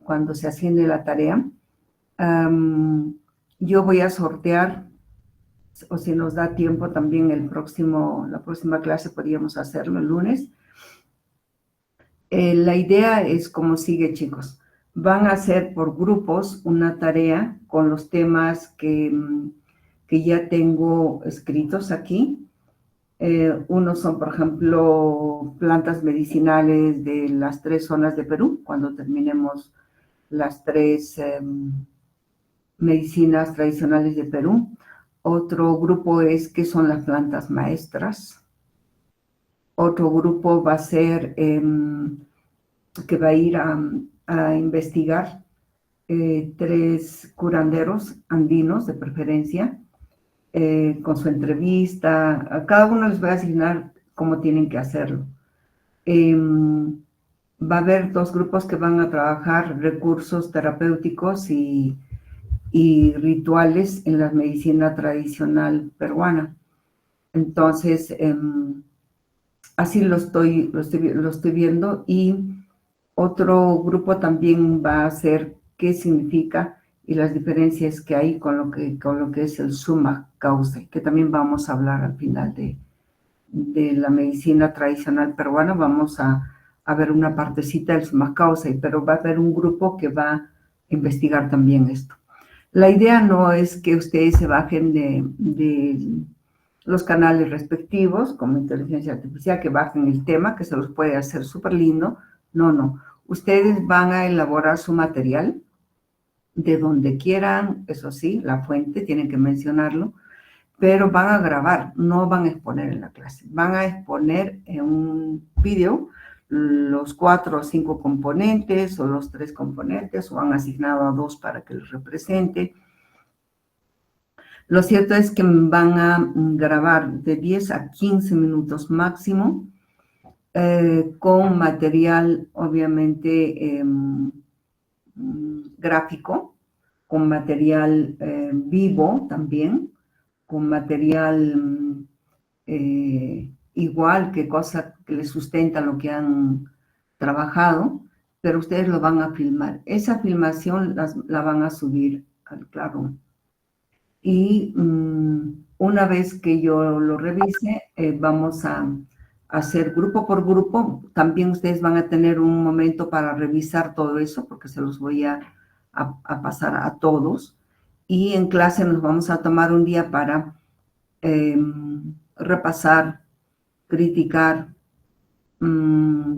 cuando se asigne la tarea, yo voy a sortear, o si nos da tiempo también la próxima clase podríamos hacerlo el lunes. La idea es como sigue, chicos. Van a hacer por grupos una tarea con los temas que ya tengo escritos aquí. Unos son, por ejemplo, plantas medicinales de las 3 zonas de Perú, cuando terminemos las 3 medicinas tradicionales de Perú. Otro grupo es qué son las plantas maestras. Otro grupo va a ser que va a ir a investigar 3 curanderos andinos, de preferencia, con su entrevista. A cada uno les voy a asignar cómo tienen que hacerlo. Va a haber 2 grupos que van a trabajar recursos terapéuticos y rituales en la medicina tradicional peruana. Entonces, así lo estoy viendo. Y otro grupo también va a hacer qué significa y las diferencias que hay con lo que es el summa causa, que también vamos a hablar al final de la medicina tradicional peruana. Vamos a ver una partecita del summa causa, pero va a haber un grupo que va a investigar también esto. La idea no es que ustedes se bajen de los canales respectivos, como inteligencia artificial, que bajen el tema, que se los puede hacer súper lindo. No. Ustedes van a elaborar su material de donde quieran, eso sí, la fuente, tienen que mencionarlo, pero van a grabar, no van a exponer en la clase. Van a exponer en un video los 4 o 5 componentes o los 3 componentes, o han asignado a 2 para que los represente. Lo cierto es que van a grabar de 10 a 15 minutos máximo, con material obviamente gráfico, con material vivo también, con material igual que cosa que les sustenta lo que han trabajado, pero ustedes lo van a filmar. Esa filmación la van a subir al Classroom. Y una vez que yo lo revise, vamos a hacer grupo por grupo. También ustedes van a tener un momento para revisar todo eso, porque se los voy a pasar a todos. Y en clase nos vamos a tomar un día para repasar, criticar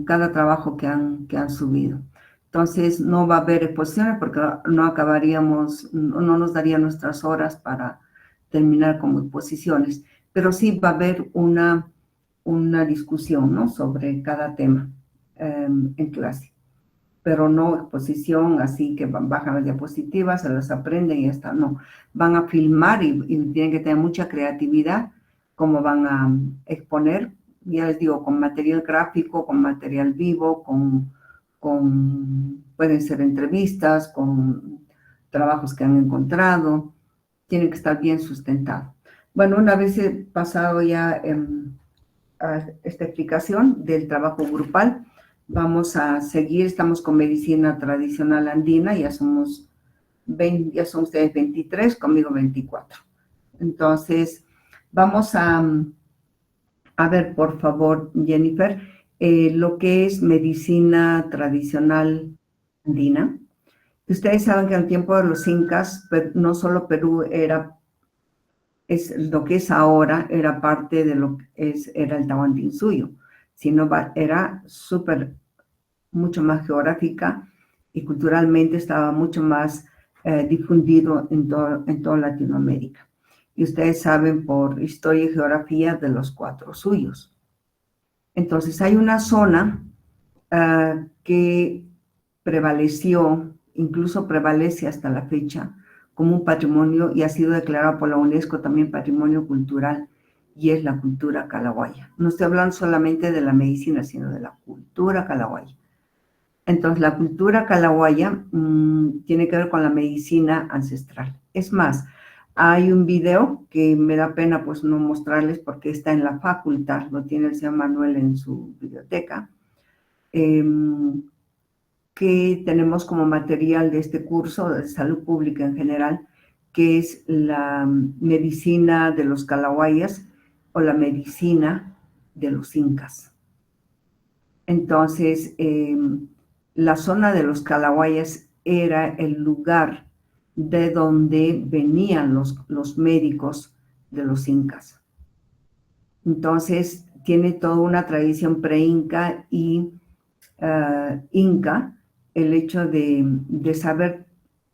cada trabajo que han subido. Entonces, no va a haber exposiciones porque no acabaríamos, no nos daría nuestras horas para terminar como exposiciones, pero sí va a haber una discusión, ¿no?, sobre cada tema en clase, pero no exposición así que bajan las diapositivas, se las aprenden y ya está. No, van a filmar y tienen que tener mucha creatividad cómo van a exponer. Ya les digo, con material gráfico, con material vivo, pueden ser entrevistas, con trabajos que han encontrado. Tiene que estar bien sustentado. Bueno, una vez he pasado ya a esta explicación del trabajo grupal, vamos a seguir. Estamos con medicina tradicional andina, ya son ustedes 23, conmigo 24. Entonces, vamos a ver, por favor, Jennifer, lo que es medicina tradicional andina. Ustedes saben que en el tiempo de los incas, no solo Perú es lo que es ahora, era parte de lo que era el Tahuantinsuyo, sino era mucho más geográfica y culturalmente estaba mucho más difundido en toda Latinoamérica. Y ustedes saben por historia y geografía de los 4 suyos. Entonces hay una zona que prevaleció, incluso prevalece hasta la fecha, como un patrimonio y ha sido declarado por la UNESCO también patrimonio cultural, y es la cultura calahuaya. No estoy hablando solamente de la medicina, sino de la cultura calahuaya. Entonces, la cultura calahuaya tiene que ver con la medicina ancestral. Es más, hay un video que me da pena pues no mostrarles porque está en la facultad, lo tiene el señor Manuel en su biblioteca, que que tenemos como material de este curso de salud pública en general, que es la medicina de los Calahuayas o la medicina de los incas. Entonces, la zona de los Calahuayas era el lugar de donde venían los médicos de los incas. Entonces, tiene toda una tradición pre-inca y inca el hecho de saber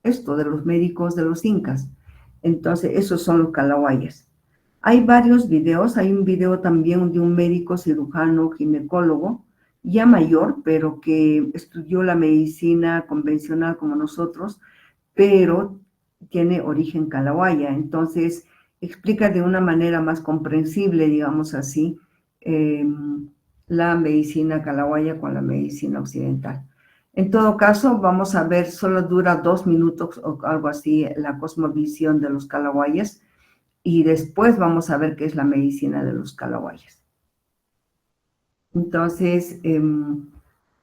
esto de los médicos de los incas. Entonces, esos son los Calahuayas. Hay varios videos, hay un video también de un médico cirujano ginecólogo, ya mayor, pero que estudió la medicina convencional como nosotros, pero tiene origen Calahuaya. Entonces, explica de una manera más comprensible, digamos así, la medicina Calahuaya con la medicina occidental. En todo caso, vamos a ver, solo dura 2 minutos o algo así, la cosmovisión de los Calahuayas, y después vamos a ver qué es la medicina de los Calahuayas. Entonces,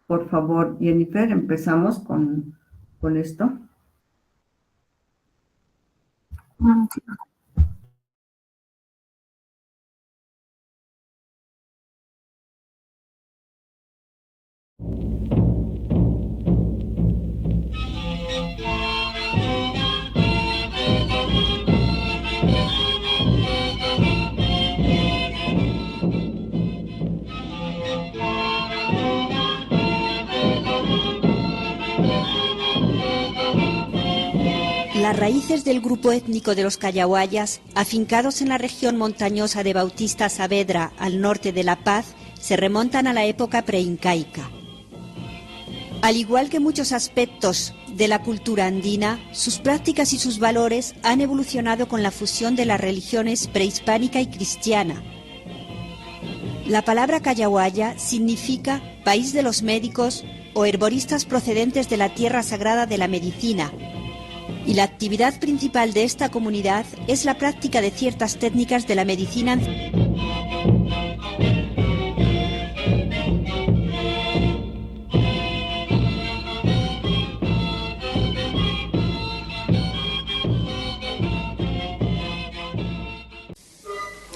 por favor, Jennifer, empezamos con esto. Las raíces del grupo étnico de los Cayahuayas, afincados en la región montañosa de Bautista Saavedra, al norte de La Paz, se remontan a la época preincaica. Al igual que muchos aspectos de la cultura andina, sus prácticas y sus valores han evolucionado con la fusión de las religiones prehispánica y cristiana. La palabra Cayahuaya significa país de los médicos o herboristas procedentes de la tierra sagrada de la medicina, y la actividad principal de esta comunidad es la práctica de ciertas técnicas de la medicina.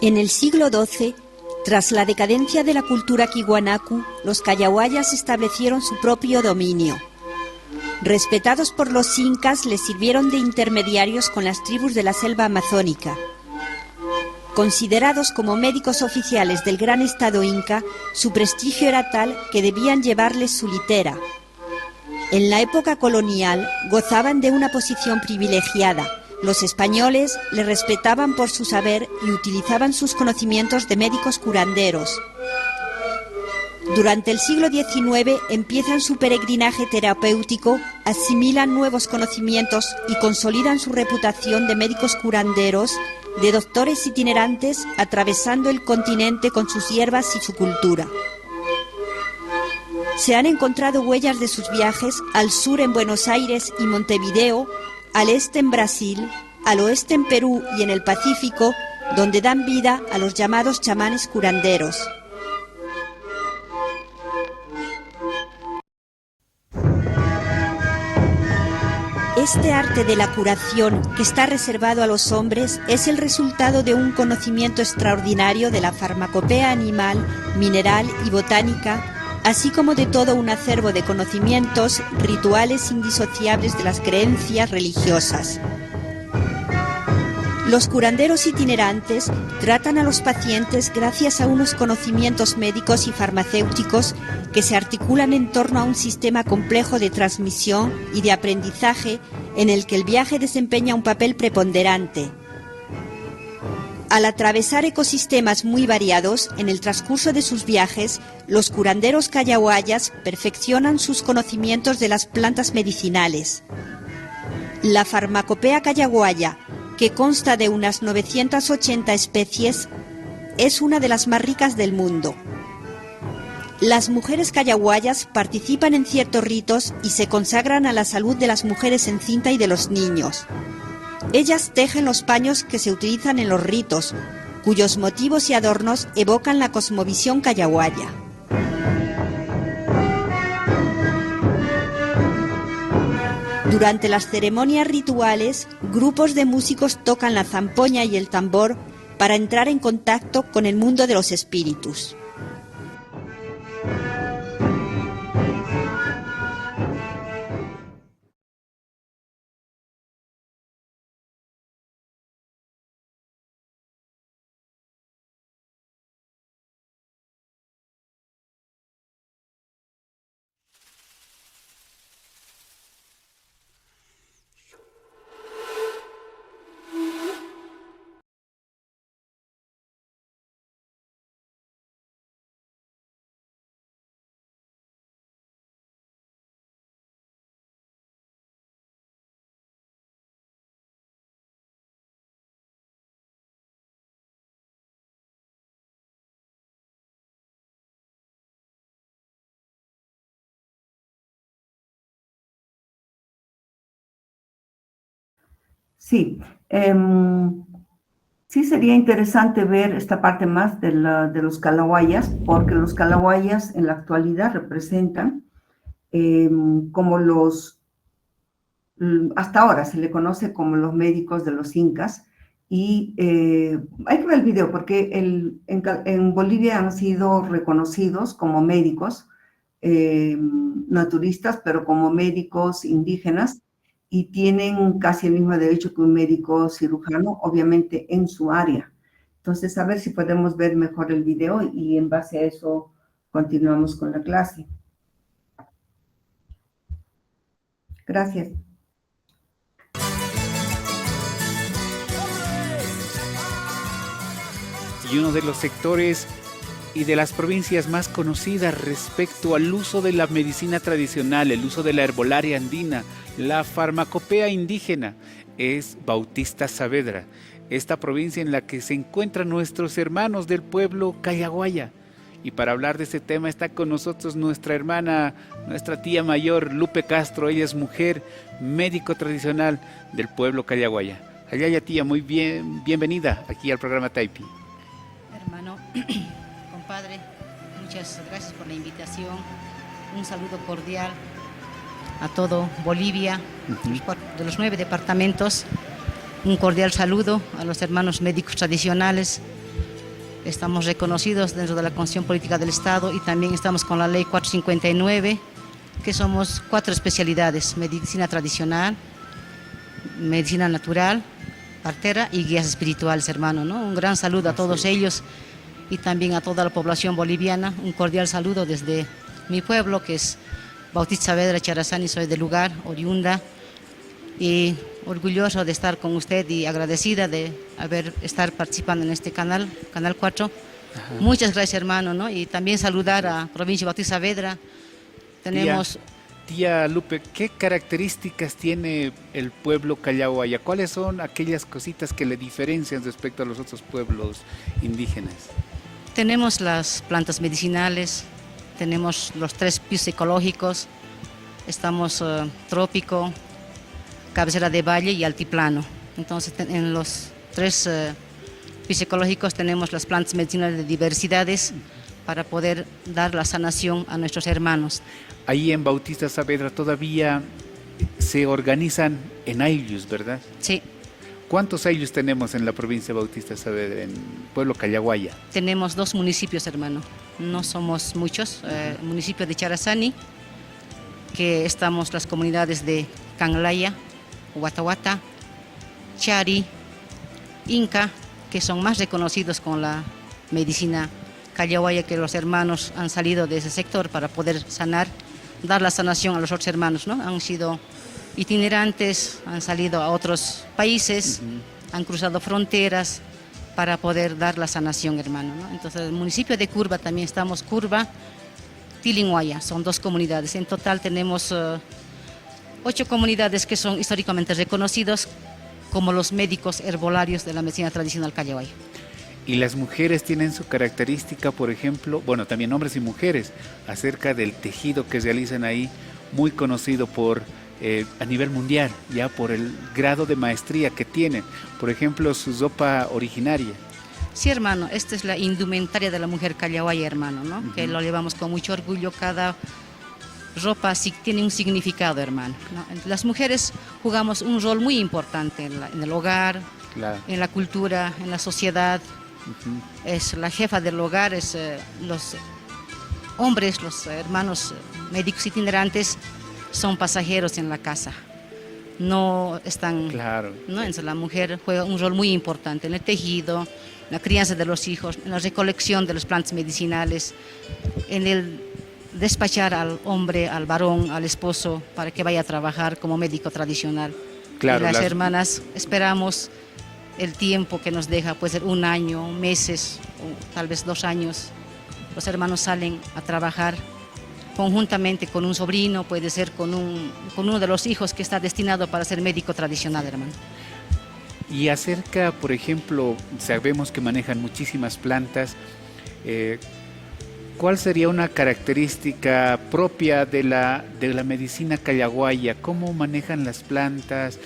En el siglo XII, tras la decadencia de la cultura Tiwanaku, los Cayahuayas establecieron su propio dominio. Respetados por los incas, les sirvieron de intermediarios con las tribus de la selva amazónica. Considerados como médicos oficiales del gran estado inca, su prestigio era tal que debían llevarles su litera. En la época colonial gozaban de una posición privilegiada. Los españoles les respetaban por su saber y utilizaban sus conocimientos de médicos curanderos. Durante el siglo XIX empiezan su peregrinaje terapéutico, asimilan nuevos conocimientos y consolidan su reputación de médicos curanderos, de doctores itinerantes, atravesando el continente con sus hierbas y su cultura. Se han encontrado huellas de sus viajes al sur en Buenos Aires y Montevideo, al este en Brasil, al oeste en Perú y en el Pacífico, donde dan vida a los llamados chamanes curanderos. Este arte de la curación, que está reservado a los hombres, es el resultado de un conocimiento extraordinario de la farmacopea animal, mineral y botánica, así como de todo un acervo de conocimientos rituales indisociables de las creencias religiosas. Los curanderos itinerantes tratan a los pacientes gracias a unos conocimientos médicos y farmacéuticos que se articulan en torno a un sistema complejo de transmisión y de aprendizaje en el que el viaje desempeña un papel preponderante. Al atravesar ecosistemas muy variados, en el transcurso de sus viajes, los curanderos cayahuayas perfeccionan sus conocimientos de las plantas medicinales. La farmacopea cayahuaya, que consta de unas 980 especies, es una de las más ricas del mundo. Las mujeres cayahuayas participan en ciertos ritos y se consagran a la salud de las mujeres encinta y de los niños. Ellas tejen los paños que se utilizan en los ritos, cuyos motivos y adornos evocan la cosmovisión cayahuaya. Durante las ceremonias rituales, grupos de músicos tocan la zampoña y el tambor para entrar en contacto con el mundo de los espíritus. Sí, sí sería interesante ver esta parte más de los calawayas, porque los calawayas en la actualidad representan como hasta ahora se le conoce como los médicos de los incas, y hay que ver el video porque en Bolivia han sido reconocidos como médicos naturistas, pero como médicos indígenas, y tienen casi el mismo derecho que un médico cirujano, obviamente en su área. Entonces, a ver si podemos ver mejor el video y en base a eso continuamos con la clase. Gracias. Y uno de los sectores y de las provincias más conocidas respecto al uso de la medicina tradicional, el uso de la herbolaria andina, la farmacopea indígena, es Bautista Saavedra, esta provincia en la que se encuentran nuestros hermanos del pueblo Cayaguaya. Y para hablar de este tema está con nosotros nuestra hermana, nuestra tía mayor, Lupe Castro. Ella es mujer, médico tradicional del pueblo Cayaguaya. Ayaya, tía, muy bien, bienvenida aquí al programa Taipi. Hermano, compadre, muchas gracias por la invitación. Un saludo cordial a todo Bolivia, de los 9 departamentos. Un cordial saludo a los hermanos médicos tradicionales. Estamos reconocidos dentro de la Constitución Política del Estado y también estamos con la Ley 459, que somos 4 especialidades: medicina tradicional, medicina natural, partera y guías espirituales, hermano, ¿no? Un gran saludo a todos ellos y también a toda la población boliviana. Un cordial saludo desde mi pueblo, que es Bautista Saavedra Charazani. Soy del lugar, oriunda, y orgulloso de estar con usted y agradecida de estar participando en este canal 4. Ajá. Muchas gracias, hermano, ¿no? Y también saludar a Provincia Bautista Saavedra. Tenemos... Tía Lupe, ¿qué características tiene el pueblo Cayaguaya? ¿Cuáles son aquellas cositas que le diferencian respecto a los otros pueblos indígenas? Tenemos las plantas medicinales, tenemos los 3 pisos ecológicos, estamos trópico, cabecera de valle y altiplano. Entonces, en los 3 pisos ecológicos tenemos las plantas medicinales de diversidades para poder dar la sanación a nuestros hermanos. Ahí en Bautista Saavedra todavía se organizan en ayllus, ¿verdad? Sí. ¿Cuántos ayllus tenemos en la provincia de Bautista Saavedra, en pueblo Cayaguaya? Tenemos 2 municipios, hermano. No somos muchos. Municipio de Charazani, que estamos las comunidades de Canlaya, Huatahuata, Chari, Inca, que son más reconocidos con la medicina Cayaguaya, que los hermanos han salido de ese sector para poder sanar, dar la sanación a los otros hermanos, ¿no? Han sido itinerantes, han salido a otros países, han cruzado fronteras para poder dar la sanación, hermano, ¿no? Entonces, el municipio de Curva también estamos, Curva, Tilinguaya, son 2 comunidades. En total tenemos 8 comunidades que son históricamente reconocidos como los médicos herbolarios de la medicina tradicional Cayaguaya. Y las mujeres tienen su característica, por ejemplo, bueno, también hombres y mujeres, acerca del tejido que realizan ahí, muy conocido a nivel mundial, ya por el grado de maestría que tienen. Por ejemplo, su ropa originaria. Sí, hermano, esta es la indumentaria de la mujer Cayaguaya, hermano, ¿no? Que lo llevamos con mucho orgullo. Cada ropa sí tiene un significado, hermano, ¿no? Las mujeres jugamos un rol muy importante en el hogar, Claro. en la cultura, en la sociedad. Ujú. Es la jefa del hogar, los hombres, los hermanos médicos itinerantes son pasajeros en la casa. No están, Claro. ¿no? Entonces, la mujer juega un rol muy importante en el tejido, en la crianza de los hijos, en la recolección de las plantas medicinales, en el despachar al hombre, al varón, al esposo, para que vaya a trabajar como médico tradicional. Claro, Y las las- hermanas esperamos el tiempo que nos deja, puede ser un año, meses, o tal vez 2 años. Los hermanos salen a trabajar conjuntamente con un sobrino, puede ser con uno de los hijos que está destinado para ser médico tradicional, hermano. Y acerca, por ejemplo, sabemos que manejan muchísimas plantas. ¿Cuál sería una característica propia de la medicina callaguaya? ¿Cómo manejan las plantas?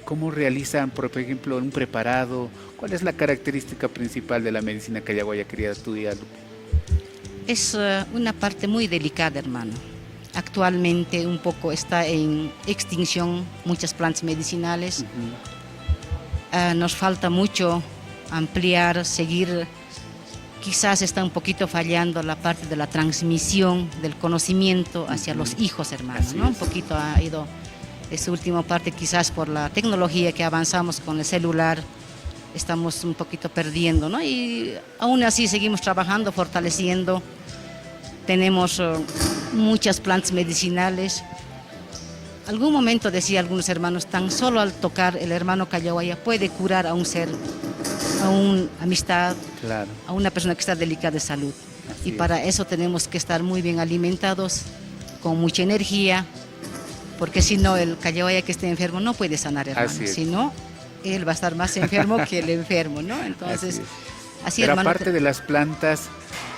¿Cómo realizan, por ejemplo, un preparado? ¿Cuál es la característica principal de la medicina callaguaya, querida tuya, Lupe? Es una parte muy delicada, hermano. Actualmente un poco está en extinción muchas plantas medicinales. Nos falta mucho ampliar, seguir. Quizás está un poquito fallando la parte de la transmisión del conocimiento hacia los hijos, hermanos, Así ¿no? Un es. poquito ha ido esa última parte, quizás por la tecnología que avanzamos con el celular, estamos un poquito perdiendo, ¿no? Y aún así seguimos trabajando, fortaleciendo. Tenemos muchas plantas medicinales. Algún momento decía algunos hermanos, tan solo al tocar el hermano callaguaya puede curar a un ser, a una amistad, Claro. a una persona que está delicada de salud. Así Y para eso tenemos que estar muy bien alimentados, con mucha energía, porque si no el callaguaya que esté enfermo no puede sanar, hermano. Así es. Si no, él va a estar más enfermo que el enfermo, ¿no? Entonces, Así es. así Pero hermano, aparte de las plantas,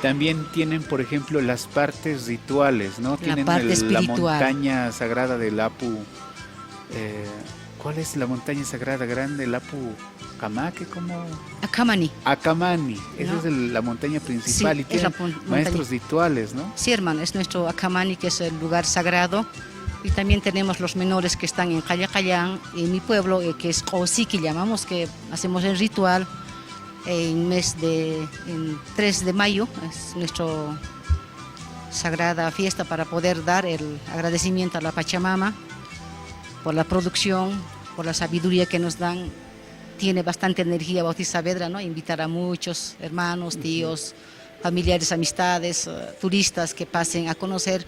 también tienen, por ejemplo, las partes rituales, ¿no? Tienen parte la espiritual. montaña sagrada del Apu. ¿Cuál es la montaña sagrada grande? ¿El Apu Camaque? ¿Cómo? Akamani. Acamani. Esa ¿No? es la montaña principal. Sí, Y es la tienen montaña. maestros rituales, ¿no? Sí, hermano, es nuestro Akamani, que es el lugar sagrado. Y también tenemos los menores que están en Callacayán, en mi pueblo, que es Osiki, llamamos, que hacemos el ritual en 3 de mayo, es nuestra sagrada fiesta para poder dar el agradecimiento a la Pachamama por la producción, por la sabiduría que nos dan. Tiene bastante energía Bautista Saavedra, ¿no? Invitar a muchos hermanos, tíos, familiares, amistades, turistas que pasen a conocer.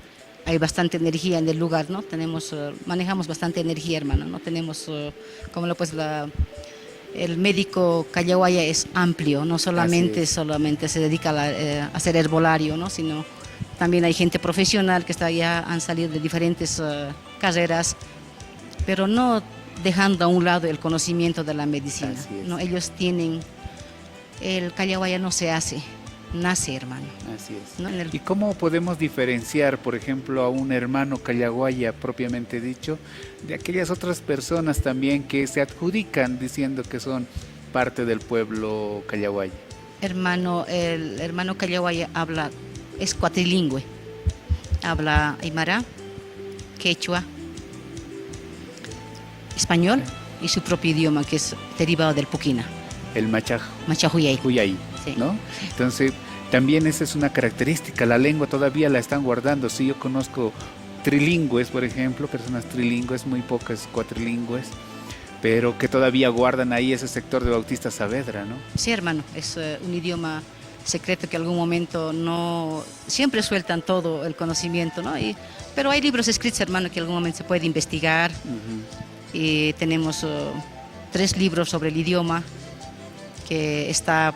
Hay bastante energía en el lugar, ¿no? Manejamos bastante energía, hermano, ¿no? Tenemos, el médico callaguaya es amplio, no solamente se dedica a hacer herbolario, ¿no? Sino también hay gente profesional que han salido de diferentes carreras, pero no dejando a un lado el conocimiento de la medicina, Así es. ¿no? Ellos tienen, el callaguaya no se hace, nace, hermano. Así es. ¿No? ¿Y cómo podemos diferenciar, por ejemplo, a un hermano callaguaya propiamente dicho, de aquellas otras personas también que se adjudican diciendo que son parte del pueblo callaguaya? El hermano callaguaya es cuatrilingüe, habla aymara, quechua, español y su propio idioma, que es derivado del puquina, El machajuyay. Machajuyay, Sí. ¿no? Entonces, también esa es una característica, la lengua todavía la están guardando. Sí, yo conozco trilingües, por ejemplo, personas trilingües, muy pocas cuatrilingües, pero que todavía guardan ahí ese sector de Bautista Saavedra, ¿no? Sí, hermano, es un idioma secreto que en algún momento no, siempre sueltan todo el conocimiento, ¿no? Pero hay libros escritos, hermano, que en algún momento se puede investigar. Y tenemos 3 libros sobre el idioma, que está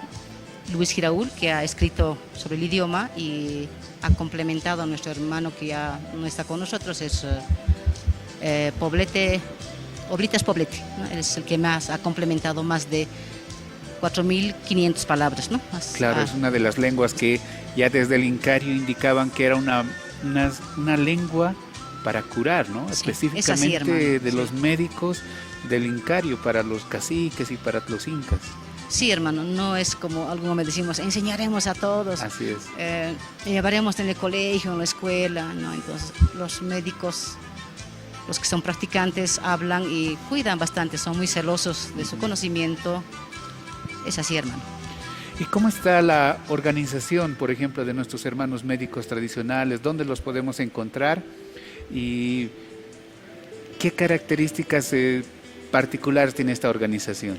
Luis Giraúl, que ha escrito sobre el idioma y ha complementado a nuestro hermano que ya no está con nosotros, es Oblitas Poblete, ¿no? Él es el que más ha complementado más de 4.500 palabras, ¿no? Claro, es una de las lenguas que ya desde el Incario indicaban que era una lengua para curar, ¿no? Sí, Específicamente es así, hermano, de sí. los médicos del Incario para los caciques y para los incas. Sí, hermano, no es como algún momento decimos, enseñaremos a todos, Así es. llevaremos en el colegio, en la escuela, ¿no? Entonces, los médicos, los que son practicantes, hablan y cuidan bastante, son muy celosos de su conocimiento. Es así, hermano. ¿Y cómo está la organización, por ejemplo, de nuestros hermanos médicos tradicionales? ¿Dónde los podemos encontrar? ¿Y qué características particulares tiene esta organización?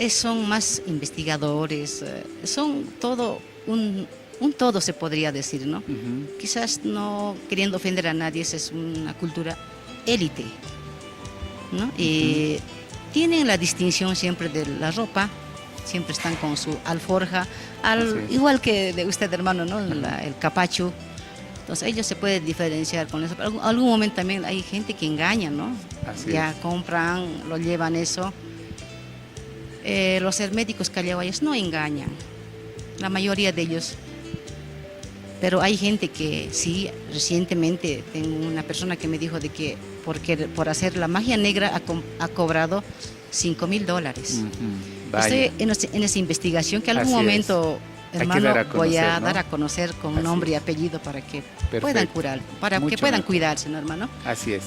Son más investigadores, son todo un todo se podría decir, ¿no? Ujú. Quizás no queriendo ofender a nadie, esa es una cultura élite, ¿no? Y tienen la distinción siempre de la ropa, siempre están con su alforja, Así es. igual que de usted, hermano, ¿no? Ajá. El capacho. Entonces ellos se pueden diferenciar con eso. Pero algún momento también hay gente que engaña, ¿no? Así Ya es. compran, lo llevan eso. Los herméticos callawayas no engañan, la mayoría de ellos. Pero hay gente que sí, recientemente tengo una persona que me dijo de que por hacer la magia negra ha cobrado $5,000. Ujú. Estoy Vaya. en esa investigación que algún Así es. momento, Hay que hermano, dar a voy a conocer, ¿no? dar a conocer con Así nombre y es. apellido para que puedan Perfecto. curar, para que Mucho puedan mejor. cuidarse, ¿no, hermano? Así es.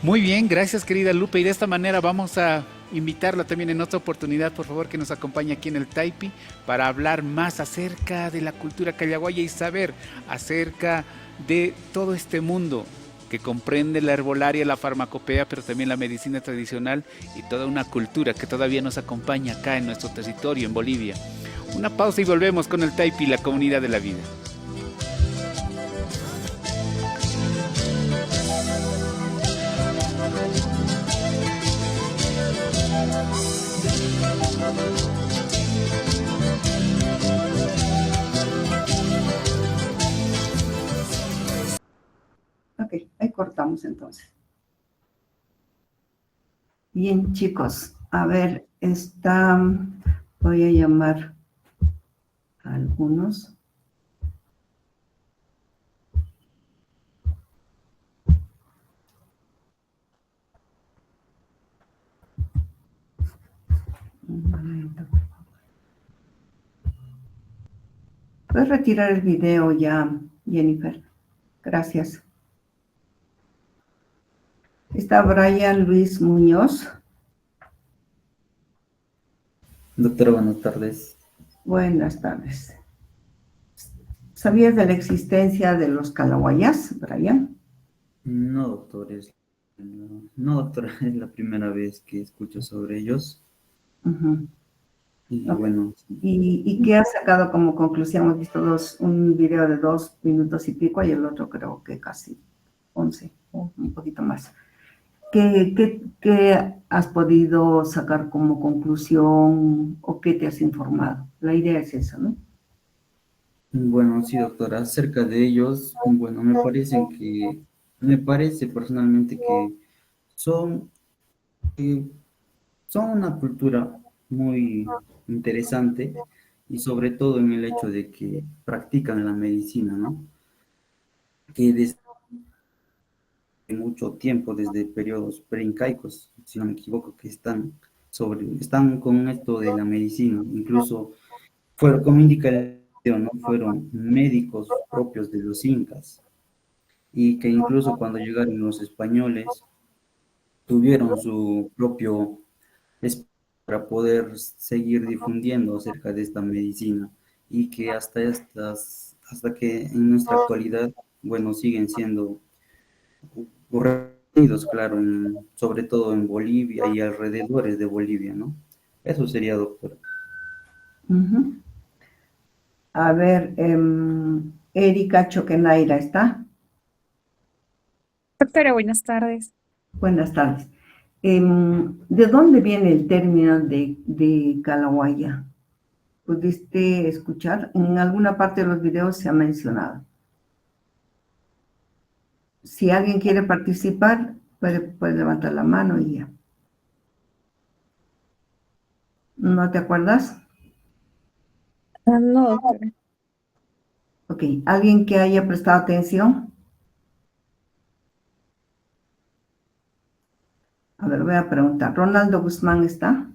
Muy bien, gracias querida Lupe. Y de esta manera vamos a invitarla también en otra oportunidad, por favor, que nos acompañe aquí en el Taipi para hablar más acerca de la cultura callaguaya y saber acerca de todo este mundo que comprende la herbolaria, la farmacopea, pero también la medicina tradicional y toda una cultura que todavía nos acompaña acá en nuestro territorio, en Bolivia. Una pausa y volvemos con el Taipi, la comunidad de la vida. Ok, ahí cortamos entonces. Bien, chicos, a ver, voy a llamar a algunos. Un momento. ¿Puedes retirar el video ya, Jennifer? Gracias. Está Brian Luis Muñoz. Doctora, buenas tardes. Buenas tardes. ¿Sabías de la existencia de los calawayas, Brian? No, doctor, no, doctora, es la primera vez que escucho sobre ellos. Ujú. Y Ok. bueno, ¿Y qué has sacado como conclusión? Hemos visto un video de 2 minutos y pico y el otro creo que casi 11 o un poquito más. ¿Qué has podido sacar como conclusión o qué te has informado? La idea es esa, ¿no? bueno, sí, doctora, acerca de ellos, bueno, me parece personalmente que son, eh, son una cultura muy interesante y sobre todo en el hecho de que practican la medicina, ¿no? Que desde mucho tiempo, desde periodos preincaicos, si no me equivoco, que están con esto de la medicina, incluso fueron, como indica el video, ¿no? Fueron médicos propios de los incas, y que incluso cuando llegaron los españoles, tuvieron su propio espacio para poder seguir difundiendo acerca de esta medicina, y que hasta que en nuestra actualidad, bueno, siguen siendo reunidos, claro, sobre todo en Bolivia y alrededores de Bolivia, ¿no? Eso sería, doctor. Ujú. A ver, Erika Choquenaira, ¿está? Doctora, buenas tardes. Buenas tardes. ¿De dónde viene el término de Calawaya? ¿Pudiste escuchar? En alguna parte de los videos se ha mencionado. Si alguien quiere participar, puede levantar la mano y ya. ¿No te acuerdas? No, doctora. Ok. ¿Alguien que haya prestado atención? A ver, voy a preguntar. ¿Ronaldo Guzmán está?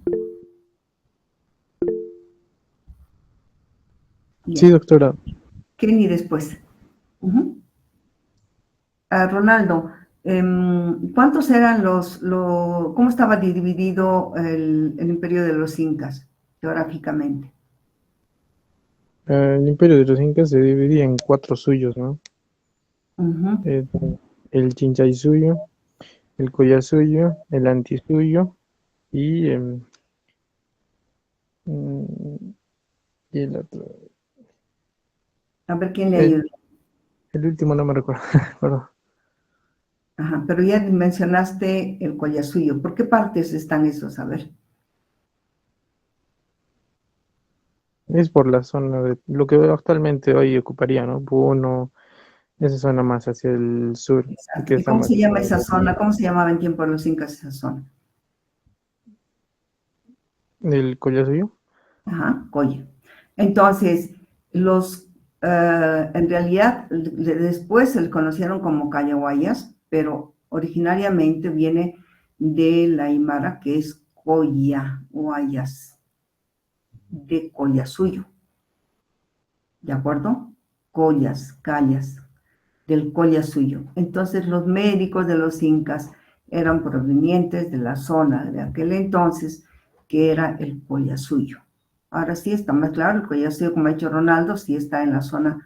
Ya. Sí, doctora. Kenny después. Ujú. Ronaldo, ¿cuántos eran cómo estaba dividido el imperio de los incas geográficamente? El imperio de los incas se dividía en cuatro suyos, ¿no? Ujú. Eh, el Chinchaysuyo, el Collasuyo, el Antisuyo y, mm, y el otro. A ver quién le El, ayuda. el último no me recuerdo. Perdón. Ajá, pero ya mencionaste el Collasuyo. ¿Por qué partes están esos? A ver. Es por la zona de lo que actualmente hoy ocuparía, ¿no? Puno, esa zona más hacia el sur, Exacto. que ¿Y está cómo más se llama cerca de esa zona? Bolivia. ¿Cómo se llamaba en tiempo de los incas esa zona? ¿El Collasuyo? Ajá, Colla. Entonces, en realidad, después se le conocieron como Callahuayas, pero originariamente viene de la Aymara, que es Colla, Guayas, de Collasuyo, ¿de acuerdo? Collas, callas, del Collasuyo. Entonces, los médicos de los incas eran provenientes de la zona de aquel entonces, que era el Collasuyo. Ahora sí está más claro, el Collasuyo, como ha dicho Ronaldo, sí está en la zona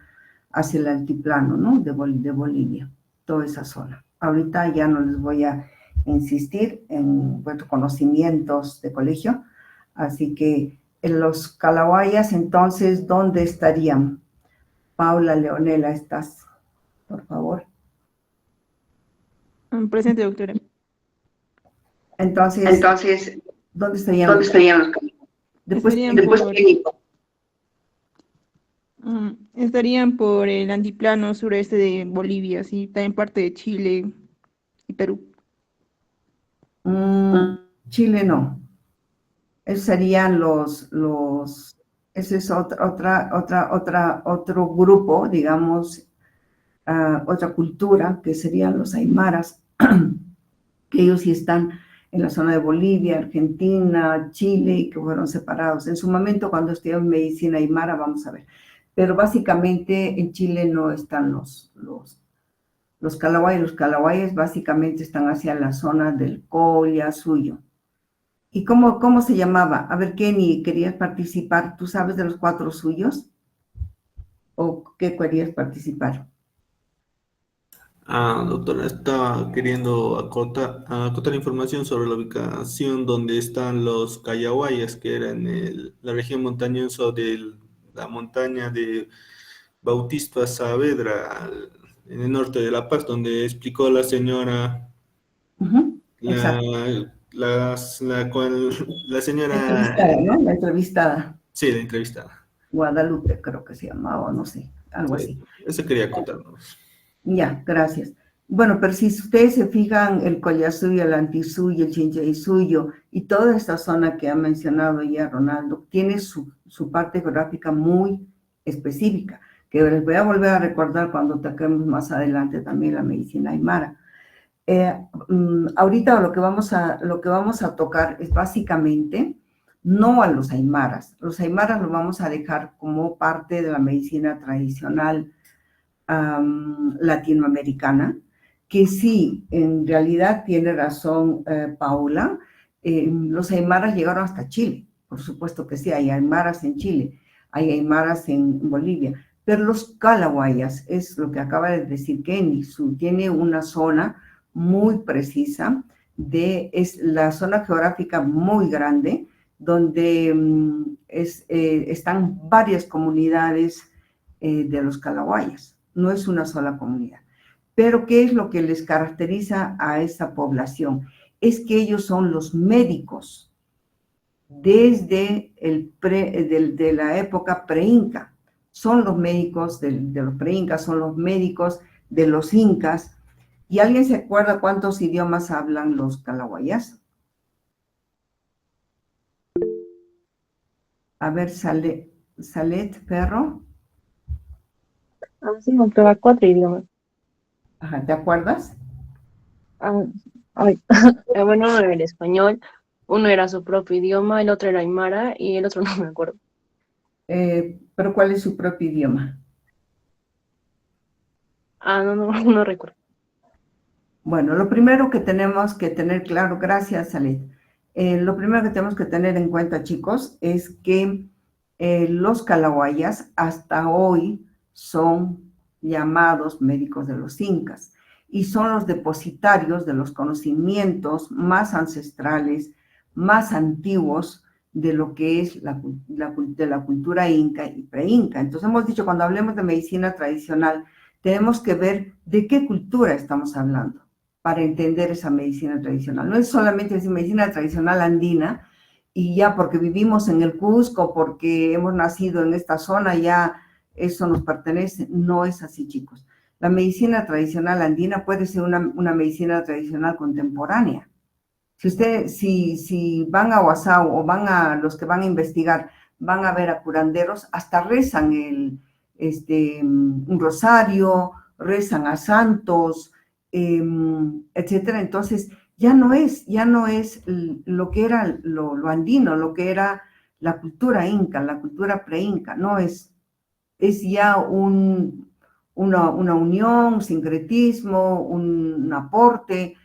hacia el altiplano, ¿no? De Bolivia, toda esa zona. Ahorita ya no les voy a insistir en vuestros conocimientos de colegio, así que en los Calahuayas, entonces, ¿dónde estarían? Paula, Leonela, estás, por favor. Presente, doctora. Entonces, Entonces, ¿dónde estarían ¿dónde los estarían los caminos? después Estarían Después, por, Químico. estarían por el antiplano sureste de Bolivia, sí, también parte de Chile y Perú. Chile no. Esos serían ese es otro grupo, digamos, otra cultura, que serían los aymaras, que ellos sí están en la zona de Bolivia, Argentina, Chile, y que fueron separados. En su momento, cuando estudiamos medicina aymara, vamos a ver. Pero básicamente en Chile no están los Calahuayas. Los Calahuayas básicamente están hacia la zona del Collasuyo. ¿Y cómo se llamaba? A ver, Kenny, ¿querías participar? ¿Tú sabes de los cuatro suyos? ¿O qué querías participar? Doctora, estaba queriendo acotar información sobre la ubicación donde están los Cayahuayas, que era en la región montañosa de la montaña de Bautista Saavedra, en el norte de La Paz, donde explicó la señora, Ujú, la, exacto. la La señora, entrevistada, ¿no? La entrevistada. sí, la entrevistada. Guadalupe, creo que se llamaba, no sé, algo así. Eso quería acotarnos. Ya, gracias. Bueno, pero si ustedes se fijan, el Collasuyo, el Antisuyo, el Chinchaysuyo y toda esta zona que ha mencionado ya Ronaldo, tiene su parte geográfica muy específica, que les voy a volver a recordar cuando toquemos más adelante también la medicina aymara. Ahorita lo que vamos a tocar es básicamente no a los aymaras. Los aymaras los vamos a dejar como parte de la medicina tradicional latinoamericana, que sí, en realidad tiene razón Paula, los aymaras llegaron hasta Chile, por supuesto que sí, hay aymaras en Chile, hay aymaras en Bolivia, pero los calahuayas, es lo que acaba de decir Kenny, tiene una zona muy precisa, es la zona geográfica muy grande, donde están varias comunidades de los calahuayas, no es una sola comunidad. Pero ¿qué es lo que les caracteriza a esa población? Es que ellos son los médicos desde de la época preinca. Son los médicos de los preincas, son los médicos de los incas. ¿Y alguien se acuerda cuántos idiomas hablan los calahuayas? A ver, Salet, perro. Sí, doctora, cuatro idiomas. Ajá, ¿te acuerdas? Ah, ay, bueno, uno era el español, uno era su propio idioma, el otro era Aymara y el otro no me acuerdo. pero ¿cuál es su propio idioma? No recuerdo. Bueno, lo primero que tenemos que tener claro, gracias, Salet. Lo primero que tenemos que tener en cuenta, chicos, es que los calawayas hasta hoy son llamados médicos de los incas y son los depositarios de los conocimientos más ancestrales, más antiguos de lo que es de la cultura inca y pre-inca. Entonces hemos dicho, cuando hablemos de medicina tradicional, tenemos que ver de qué cultura estamos hablando para entender esa medicina tradicional. No es solamente decir medicina tradicional andina y ya porque vivimos en el Cusco, porque hemos nacido en esta zona, ya eso nos pertenece. No es así, chicos. La medicina tradicional andina puede ser una medicina tradicional contemporánea. Si van a Huasao o van a los que van a investigar, van a ver a curanderos, hasta rezan un rosario, rezan a santos, etcétera. Entonces, ya no es lo que era lo andino, lo que era la cultura inca, la cultura pre-inca, no es ya una unión, un sincretismo, un aporte.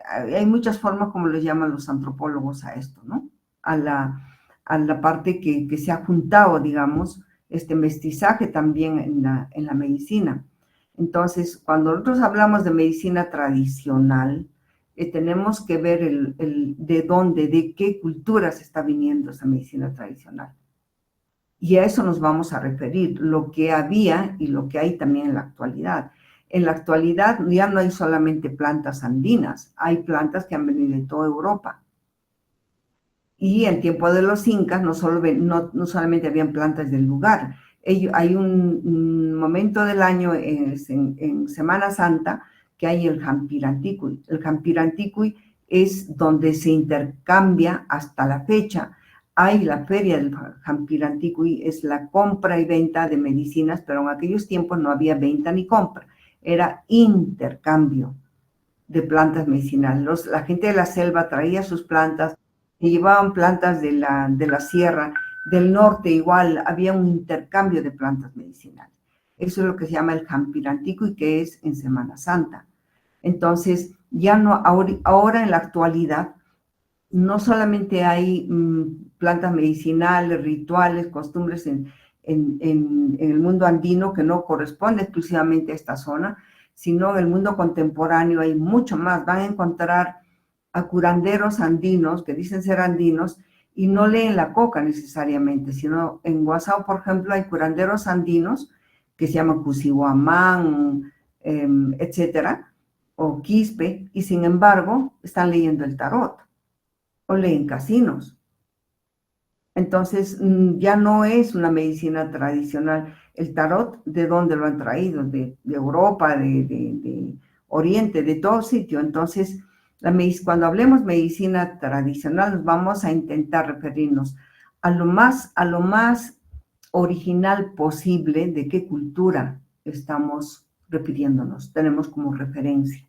Hay muchas formas como lo llaman los antropólogos a esto, ¿no? A la parte que se ha juntado, digamos, este mestizaje también en la medicina. Entonces, cuando nosotros hablamos de medicina tradicional, tenemos que ver de dónde, de qué cultura se está viniendo esa medicina tradicional. Y a eso nos vamos a referir, lo que había y lo que hay también en la actualidad. En la actualidad ya no hay solamente plantas andinas, hay plantas que han venido de toda Europa. Y en tiempo de los incas no solamente habían plantas del lugar. Hay un momento del año en Semana Santa que hay el Jampiranticuy. El Jampiranticuy es donde se intercambia hasta la fecha. Hay la feria del Jampiranticuy, es la compra y venta de medicinas, pero en aquellos tiempos no había venta ni compra, era intercambio de plantas medicinales. La gente de la selva traía sus plantas y llevaban plantas de la sierra, del norte igual, había un intercambio de plantas medicinales. Eso es lo que se llama el Jampiranticuy, que es en Semana Santa. Entonces, ya no, ahora en la actualidad, no solamente hay plantas medicinales, rituales, costumbres en el mundo andino que no corresponde exclusivamente a esta zona, sino en el mundo contemporáneo hay mucho más. Van a encontrar a curanderos andinos que dicen ser andinos y no leen la coca necesariamente, sino en Huasao, por ejemplo, hay curanderos andinos que se llaman Cusihuamán, etcétera, o Quispe, y sin embargo están leyendo el tarot o leen casinos. Entonces, ya no es una medicina tradicional. El tarot, ¿de dónde lo han traído? De Europa, de Oriente, de todo sitio. Entonces, cuando hablemos medicina tradicional, vamos a intentar referirnos a lo más original posible de qué cultura estamos refiriéndonos, tenemos como referencia.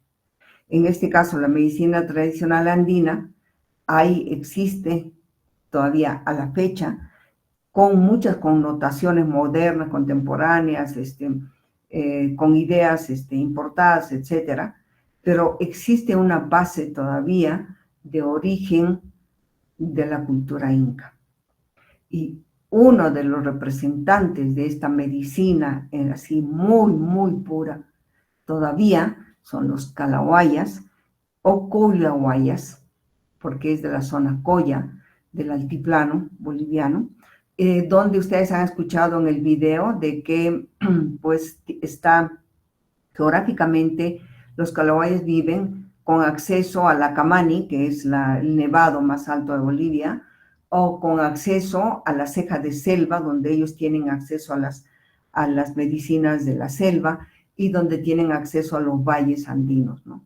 En este caso, la medicina tradicional andina, existe todavía a la fecha, con muchas connotaciones modernas, contemporáneas, con ideas importadas, etcétera, pero existe una base todavía de origen de la cultura inca. Y uno de los representantes de esta medicina, así muy, muy pura, todavía son los calawayas o collahuayas, porque es de la zona Colla, del altiplano boliviano, donde ustedes han escuchado en el video de que pues está geográficamente los calawayas viven con acceso a la Camani, que es el nevado más alto de Bolivia, o con acceso a la ceja de selva, donde ellos tienen acceso a las medicinas de la selva y donde tienen acceso a los valles andinos, ¿no?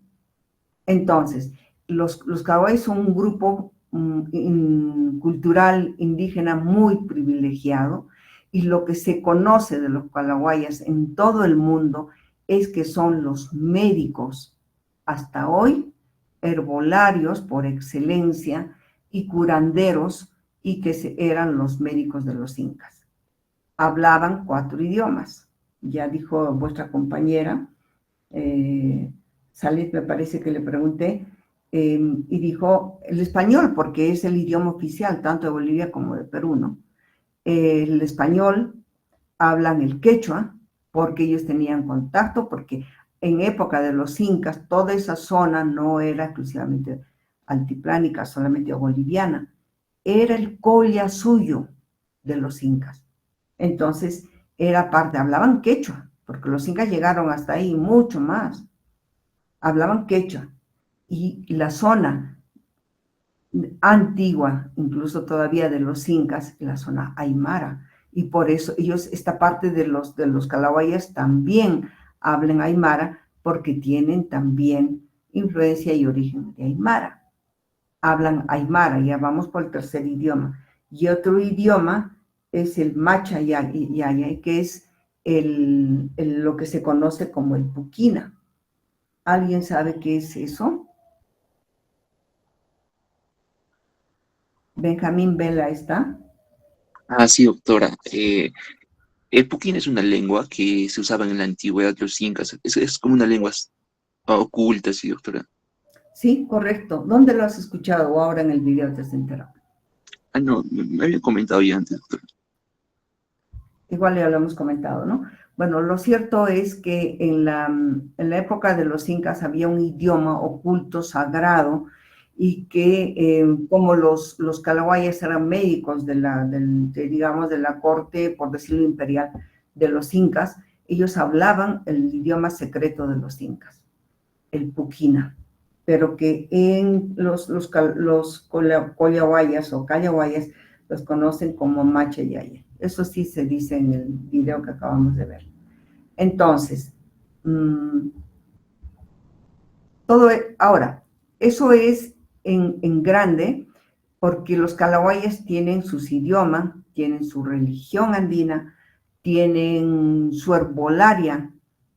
Entonces, los calawayas son un grupo cultural indígena muy privilegiado, y lo que se conoce de los calawayas en todo el mundo es que son los médicos, hasta hoy, herbolarios por excelencia y curanderos, y que eran los médicos de los incas. hablaban 4 idiomas. Ya dijo vuestra compañera, Salit, me parece que le pregunté, y dijo el español, porque es el idioma oficial tanto de Bolivia como de Perú, ¿no? El español, hablan el quechua, porque ellos tenían contacto, porque en época de los incas, toda esa zona no era exclusivamente altiplánica, solamente boliviana, era el colla suyo de los incas. Entonces, era parte, hablaban quechua, porque los incas llegaron hasta ahí, mucho más. Hablaban quechua. Y la zona antigua, incluso todavía de los incas, la zona aymara. Y por eso ellos, esta parte de los calawayas también hablan aymara, porque tienen también influencia y origen de aymara. Hablan aymara, ya vamos por el tercer idioma. Y otro idioma es el machayaya, que es lo que se conoce como el puquina. ¿Alguien sabe qué es eso? Benjamín Vela está. Ah, sí, doctora. El puquín es una lengua que se usaba en la antigüedad de los incas. Es como una lengua oculta, sí, doctora. Sí, correcto. ¿Dónde lo has escuchado o ahora en el video te has enterado? Ah, no, me habían comentado ya antes, doctora. Igual ya lo hemos comentado, ¿no? Bueno, lo cierto es que en la época de los incas había un idioma oculto, sagrado, y que como los calawayas eran médicos digamos, de la corte, por decirlo imperial, de los incas, ellos hablaban el idioma secreto de los incas, el puquina, pero que en los collawayas o callawayas los conocen como machayaya. Eso sí se dice en el video que acabamos de ver. Entonces, ahora, eso es en grande, porque los calawayas tienen sus idiomas, tienen su religión andina, tienen su herbolaria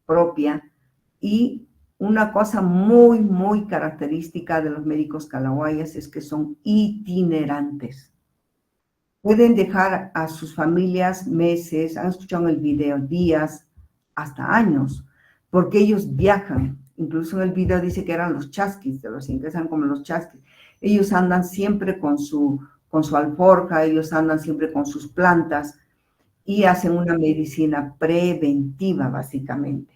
propia, y una cosa muy, muy característica de los médicos calawayas es que son itinerantes. Pueden dejar a sus familias meses, han escuchado en el video, días, hasta años, porque ellos viajan. Incluso en el video dice que eran los chasquis, de los incas, eran como los chasquis. Ellos andan siempre con su alforja, ellos andan siempre con sus plantas y hacen una medicina preventiva, básicamente,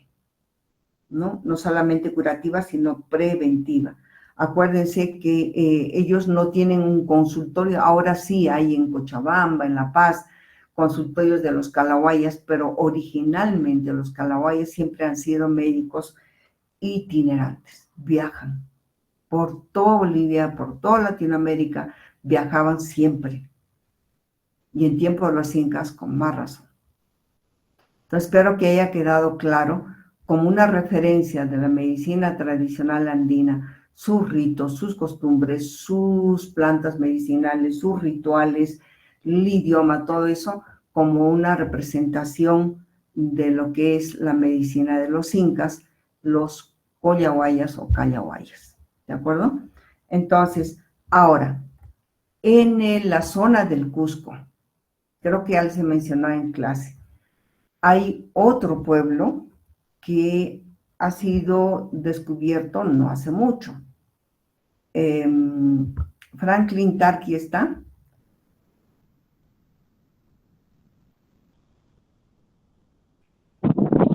¿no? No solamente curativa, sino preventiva. Acuérdense que ellos no tienen un consultorio, ahora sí hay en Cochabamba, en La Paz, consultorios de los calawayas, pero originalmente los calawayas siempre han sido médicos itinerantes, viajan por toda Bolivia, por toda Latinoamérica, viajaban siempre. Y en tiempo de los incas, con más razón. Entonces, espero que haya quedado claro como una referencia de la medicina tradicional andina, sus ritos, sus costumbres, sus plantas medicinales, sus rituales, el idioma, todo eso, como una representación de lo que es la medicina de los incas, los collawayas o callawayas. ¿De acuerdo? Entonces, ahora, en la zona del Cusco, creo que ya se mencionó en clase, hay otro pueblo que ha sido descubierto no hace mucho. Franklin Tarqui está.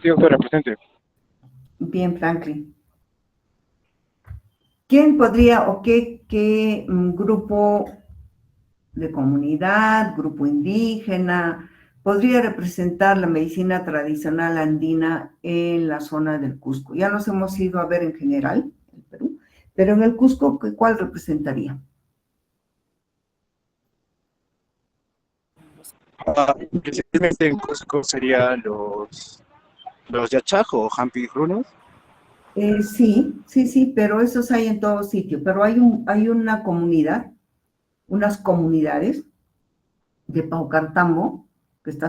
Sí, doctora, presente. Bien, Franklin. ¿Quién podría o qué grupo de comunidad, grupo indígena, podría representar la medicina tradicional andina en la zona del Cusco? Ya nos hemos ido a ver en general el Perú, pero en el Cusco, ¿cuál representaría? Principalmente en Cusco serían los Yachajo o Hampi Runos. Sí, pero esos hay en todo sitio. Pero hay una comunidad, unas comunidades de Paucartambo, que está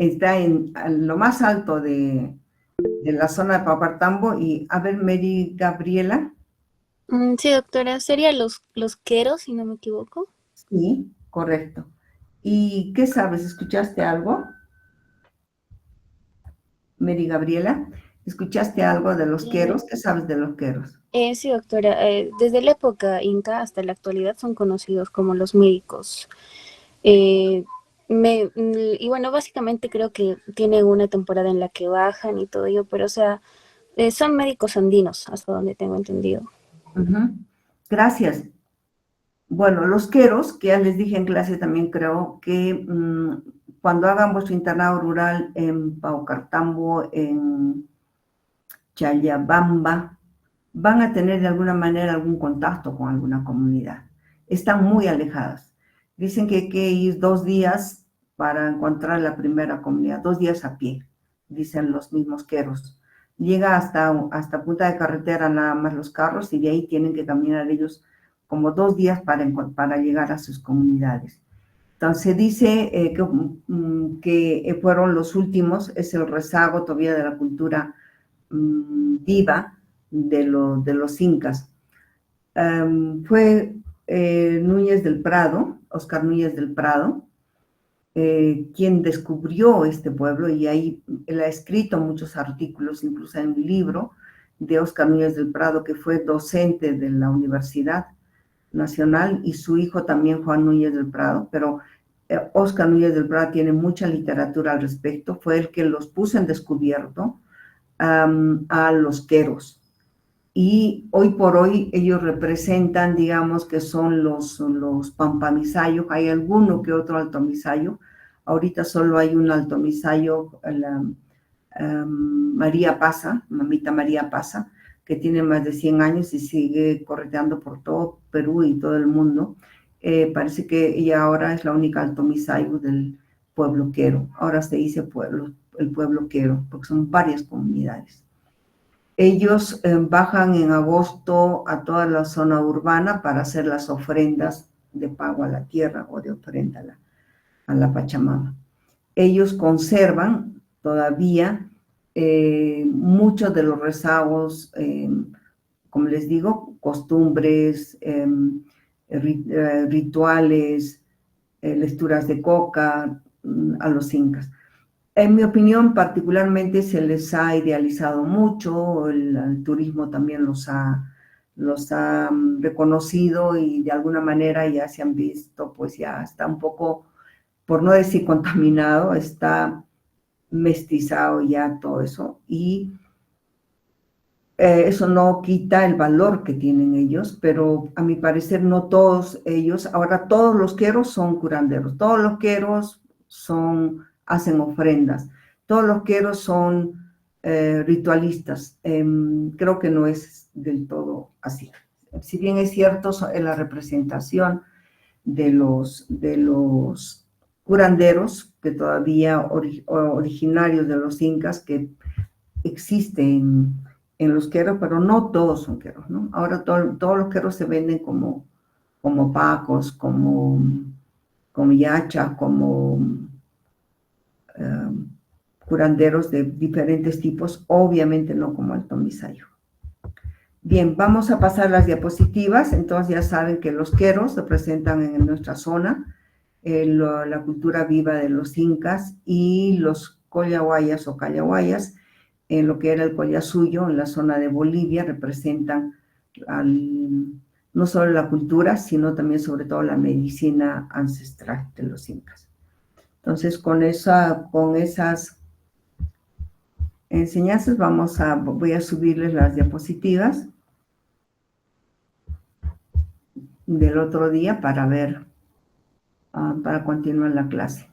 está en lo más alto de la zona de Paucartambo. Y a ver, Mary Gabriela. Sí, doctora, sería los queros, si no me equivoco. Sí, correcto. ¿Y qué sabes? ¿Escuchaste algo? Mary Gabriela, ¿escuchaste algo de los queros? ¿Qué sabes de los queros? Sí, doctora, desde la época inca hasta la actualidad son conocidos como los médicos. Eh, y bueno, básicamente creo que tienen una temporada en la que bajan y todo ello, pero o sea, son médicos andinos, hasta donde tengo entendido. Ujú. Gracias. Bueno, los queros, que ya les dije en clase también creo que cuando hagan vuestro internado rural en Paucartambo, en Chayabamba, van a tener de alguna manera algún contacto con alguna comunidad. Están muy alejadas. Dicen que hay que ir 2 días para encontrar la primera comunidad, 2 días a pie, dicen los mismos queros. Llega hasta punta de carretera nada más los carros y de ahí tienen que caminar ellos como 2 días para llegar a sus comunidades. Entonces dice que fueron los últimos, es el rezago todavía de la cultura viva de los incas. Fue Núñez del Prado, Óscar Núñez del Prado, quien descubrió este pueblo, y ahí él ha escrito muchos artículos, incluso en mi libro de Óscar Núñez del Prado, que fue docente de la Universidad Nacional, y su hijo también, Juan Núñez del Prado, pero Óscar Núñez del Prado tiene mucha literatura al respecto, fue el que los puso en descubierto a los queros. Y hoy por hoy ellos representan, digamos, que son los pampamisayos. Hay alguno que otro altomisayo. Ahorita solo hay un altomisayo, María Pasa, mamita María Pasa, que tiene más de 100 años y sigue correteando por todo Perú y todo el mundo. Parece que ella ahora es la única altomisayo del pueblo quero. Ahora se dice el pueblo quero, porque son varias comunidades. Ellos bajan en agosto a toda la zona urbana para hacer las ofrendas de pago a la tierra o de ofrenda a la Pachamama. Ellos conservan todavía muchos de los rezagos, como les digo, costumbres, rituales, lecturas de coca a los incas. En mi opinión, particularmente se les ha idealizado mucho, el turismo también los ha reconocido y de alguna manera ya se han visto, pues ya está un poco, por no decir contaminado, está mestizado ya todo eso, y eso no quita el valor que tienen ellos, pero a mi parecer no todos ellos, ahora todos los queros son curanderos, todos los queros hacen ofrendas, todos los queros son ritualistas. Creo que no es del todo así. Si bien es cierto, en la representación de los curanderos, que todavía originarios de los incas, que existen en los queros, pero no todos son queros, ¿no? Ahora todos los queros se venden como pacos, como yachas, como curanderos de diferentes tipos, obviamente no como altomisayo. Bien, vamos a pasar las diapositivas. Entonces ya saben que los queros representan en nuestra zona la cultura viva de los incas, y los collahuayas o callahuayas, en lo que era el Collasuyo, en la zona de Bolivia, representan no solo la cultura, sino también sobre todo la medicina ancestral de los incas. Entonces, con esas enseñanzas voy a subirles las diapositivas del otro día para ver, para continuar la clase.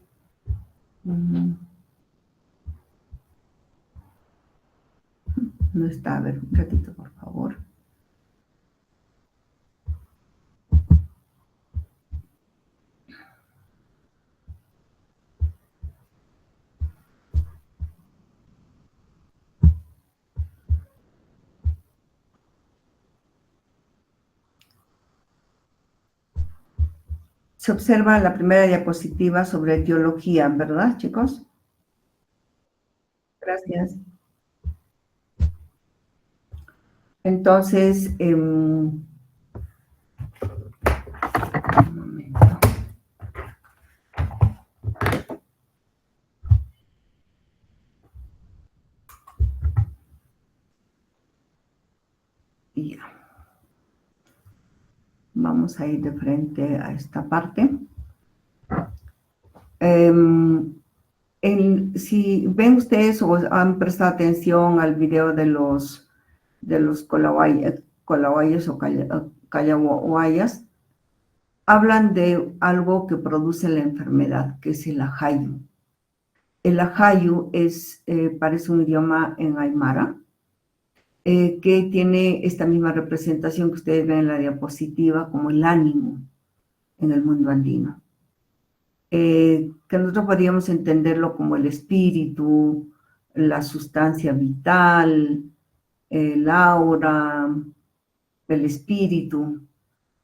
No está, a ver, un ratito, por favor. Se observa la primera diapositiva sobre etiología, ¿verdad, chicos? Gracias. Entonces, un momento. Vamos a ir de frente a esta parte. Si ven ustedes o han prestado atención al video de los colawayas o cayahuayas, hablan de algo que produce la enfermedad, que es el ajayu. El ajayu parece un idioma en aymara, que tiene esta misma representación que ustedes ven en la diapositiva como el ánimo en el mundo andino. Que nosotros podríamos entenderlo como el espíritu, la sustancia vital, el aura, el espíritu.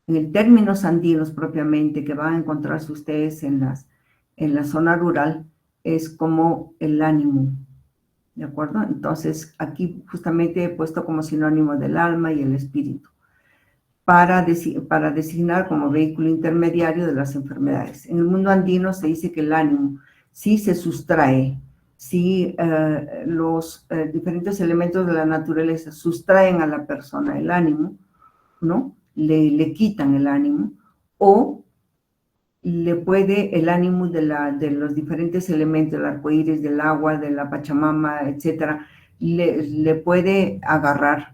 En términos andinos propiamente, que van a encontrarse ustedes en la zona rural, es como el ánimo, ¿de acuerdo? Entonces, aquí justamente he puesto como sinónimo del alma y el espíritu, para designar como vehículo intermediario de las enfermedades. En el mundo andino se dice que el ánimo sí se sustrae, sí los diferentes elementos de la naturaleza sustraen a la persona el ánimo, ¿no? Le quitan el ánimo, o el ánimo de los diferentes elementos, del arcoíris, del agua, de la Pachamama, etcétera, le puede agarrar.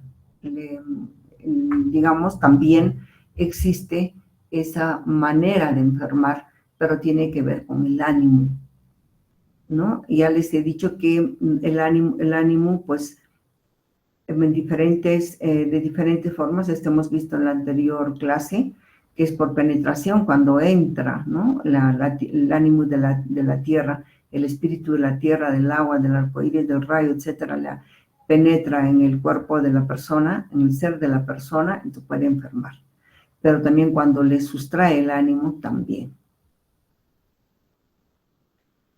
Digamos, también existe esa manera de enfermar, pero tiene que ver con el ánimo, ¿no? Ya les he dicho que el ánimo, pues, de diferentes formas, hemos visto en la anterior clase, que es por penetración, cuando entra, ¿no? El ánimo de la tierra, el espíritu de la tierra, del agua, del arcoíris, del rayo, etcétera, penetra en el cuerpo de la persona, en el ser de la persona, entonces puede enfermar. Pero también cuando le sustrae el ánimo, también.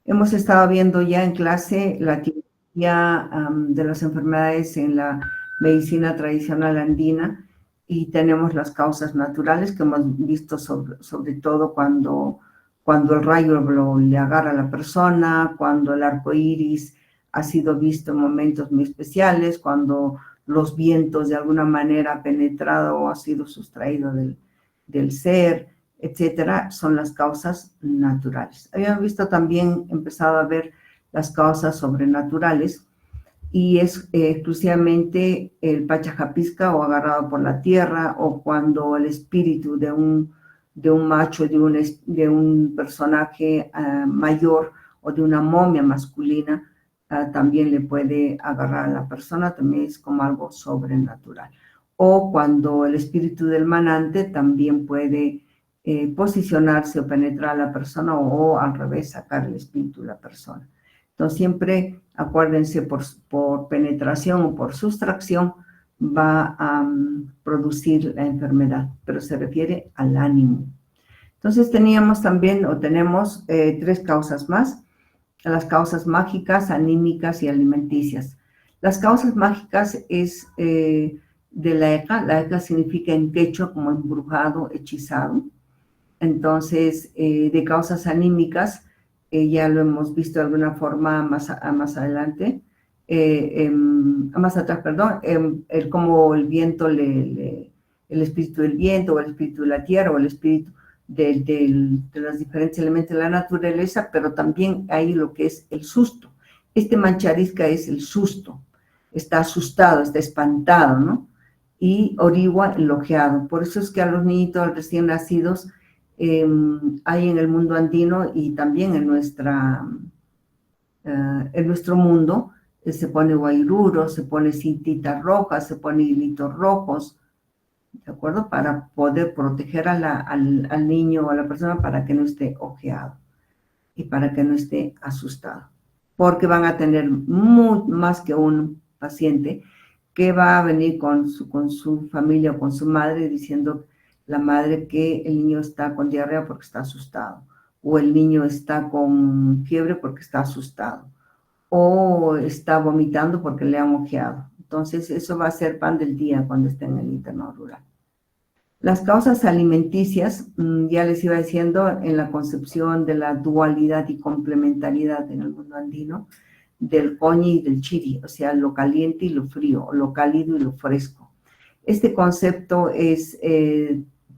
Hemos estado viendo ya en clase la teoría de las enfermedades en la medicina tradicional andina, y tenemos las causas naturales que hemos visto sobre todo cuando el rayo le agarra a la persona, cuando el arco iris ha sido visto en momentos muy especiales, cuando los vientos de alguna manera han penetrado o ha sido sustraído del ser, etcétera, son las causas naturales. Habíamos visto también, empezado a ver las causas sobrenaturales, y es exclusivamente el pachajapisca o agarrado por la tierra, o cuando el espíritu de un macho, de un personaje mayor, o de una momia masculina, también le puede agarrar a la persona, también es como algo sobrenatural. O cuando el espíritu del manante también puede posicionarse o penetrar a la persona, o al revés, sacar el espíritu de la persona. Entonces siempre acuérdense, por penetración o por sustracción va a producir la enfermedad, pero se refiere al ánimo. Entonces tenemos 3 causas más: las causas mágicas, anímicas y alimenticias. Las causas mágicas es de la ECA significa en quechua como embrujado, hechizado. Entonces, de causas anímicas, ya lo hemos visto de alguna forma más adelante, más atrás, perdón, como el viento, el espíritu del viento, o el espíritu de la tierra, o el espíritu de los diferentes elementos de la naturaleza, pero también hay lo que es el susto. Mancharisca es el susto, está asustado, está espantado, ¿no? Y origua, elogiado. Por eso es que a los niñitos recién nacidos hay en el mundo andino, y también en nuestro mundo, se pone guairuro, se pone cintitas rojas, se pone hilitos rojos, ¿de acuerdo? Para poder proteger al niño o a la persona, para que no esté ojeado y para que no esté asustado. Porque van a tener más que un paciente que va a venir con su familia o con su madre, diciendo la madre que el niño está con diarrea porque está asustado, o el niño está con fiebre porque está asustado, o está vomitando porque le han ojeado. Entonces eso va a ser pan del día cuando esté en el internado rural. Las causas alimenticias, ya les iba diciendo, en la concepción de la dualidad y complementariedad en el mundo andino, del coñi y del chiri, o sea, lo caliente y lo frío, o lo cálido y lo fresco. Este concepto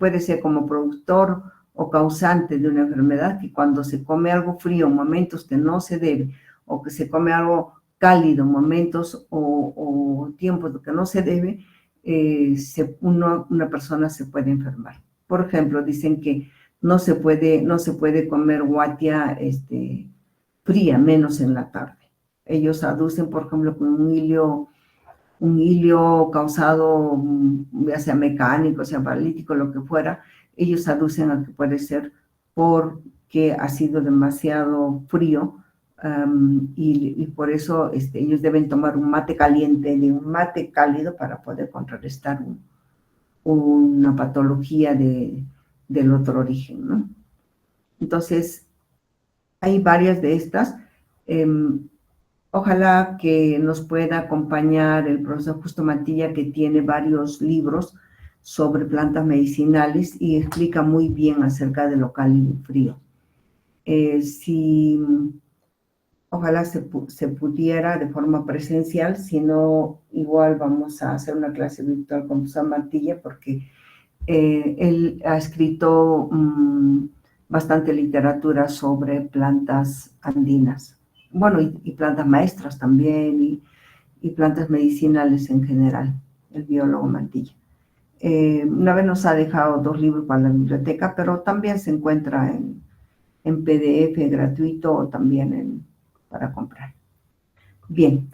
puede ser como productor o causante de una enfermedad, que cuando se come algo frío en momentos que no se debe, o que se come algo cálido en momentos o tiempos que no se debe, una persona se puede enfermar. Por ejemplo, dicen que no se puede comer guatia fría, menos en la tarde. Ellos aducen, por ejemplo, con un hilio causado, ya sea mecánico, sea paralítico, lo que fuera, ellos aducen a que puede ser porque ha sido demasiado frío, y por eso ellos deben tomar un mate caliente de un mate cálido para poder contrarrestar una patología del otro origen, ¿no? Entonces, hay varias de estas. Ojalá que nos pueda acompañar el profesor Justo Mantilla, que tiene varios libros sobre plantas medicinales y explica muy bien acerca de lo cálido y frío. Ojalá se pudiera de forma presencial, si no, igual vamos a hacer una clase virtual con el profesor Mantilla, porque él ha escrito bastante literatura sobre plantas andinas. Bueno, y plantas maestras también, y plantas medicinales en general, el biólogo Mantilla. Una vez nos ha dejado 2 libros para la biblioteca, pero también se encuentra en PDF gratuito o también para comprar. Bien,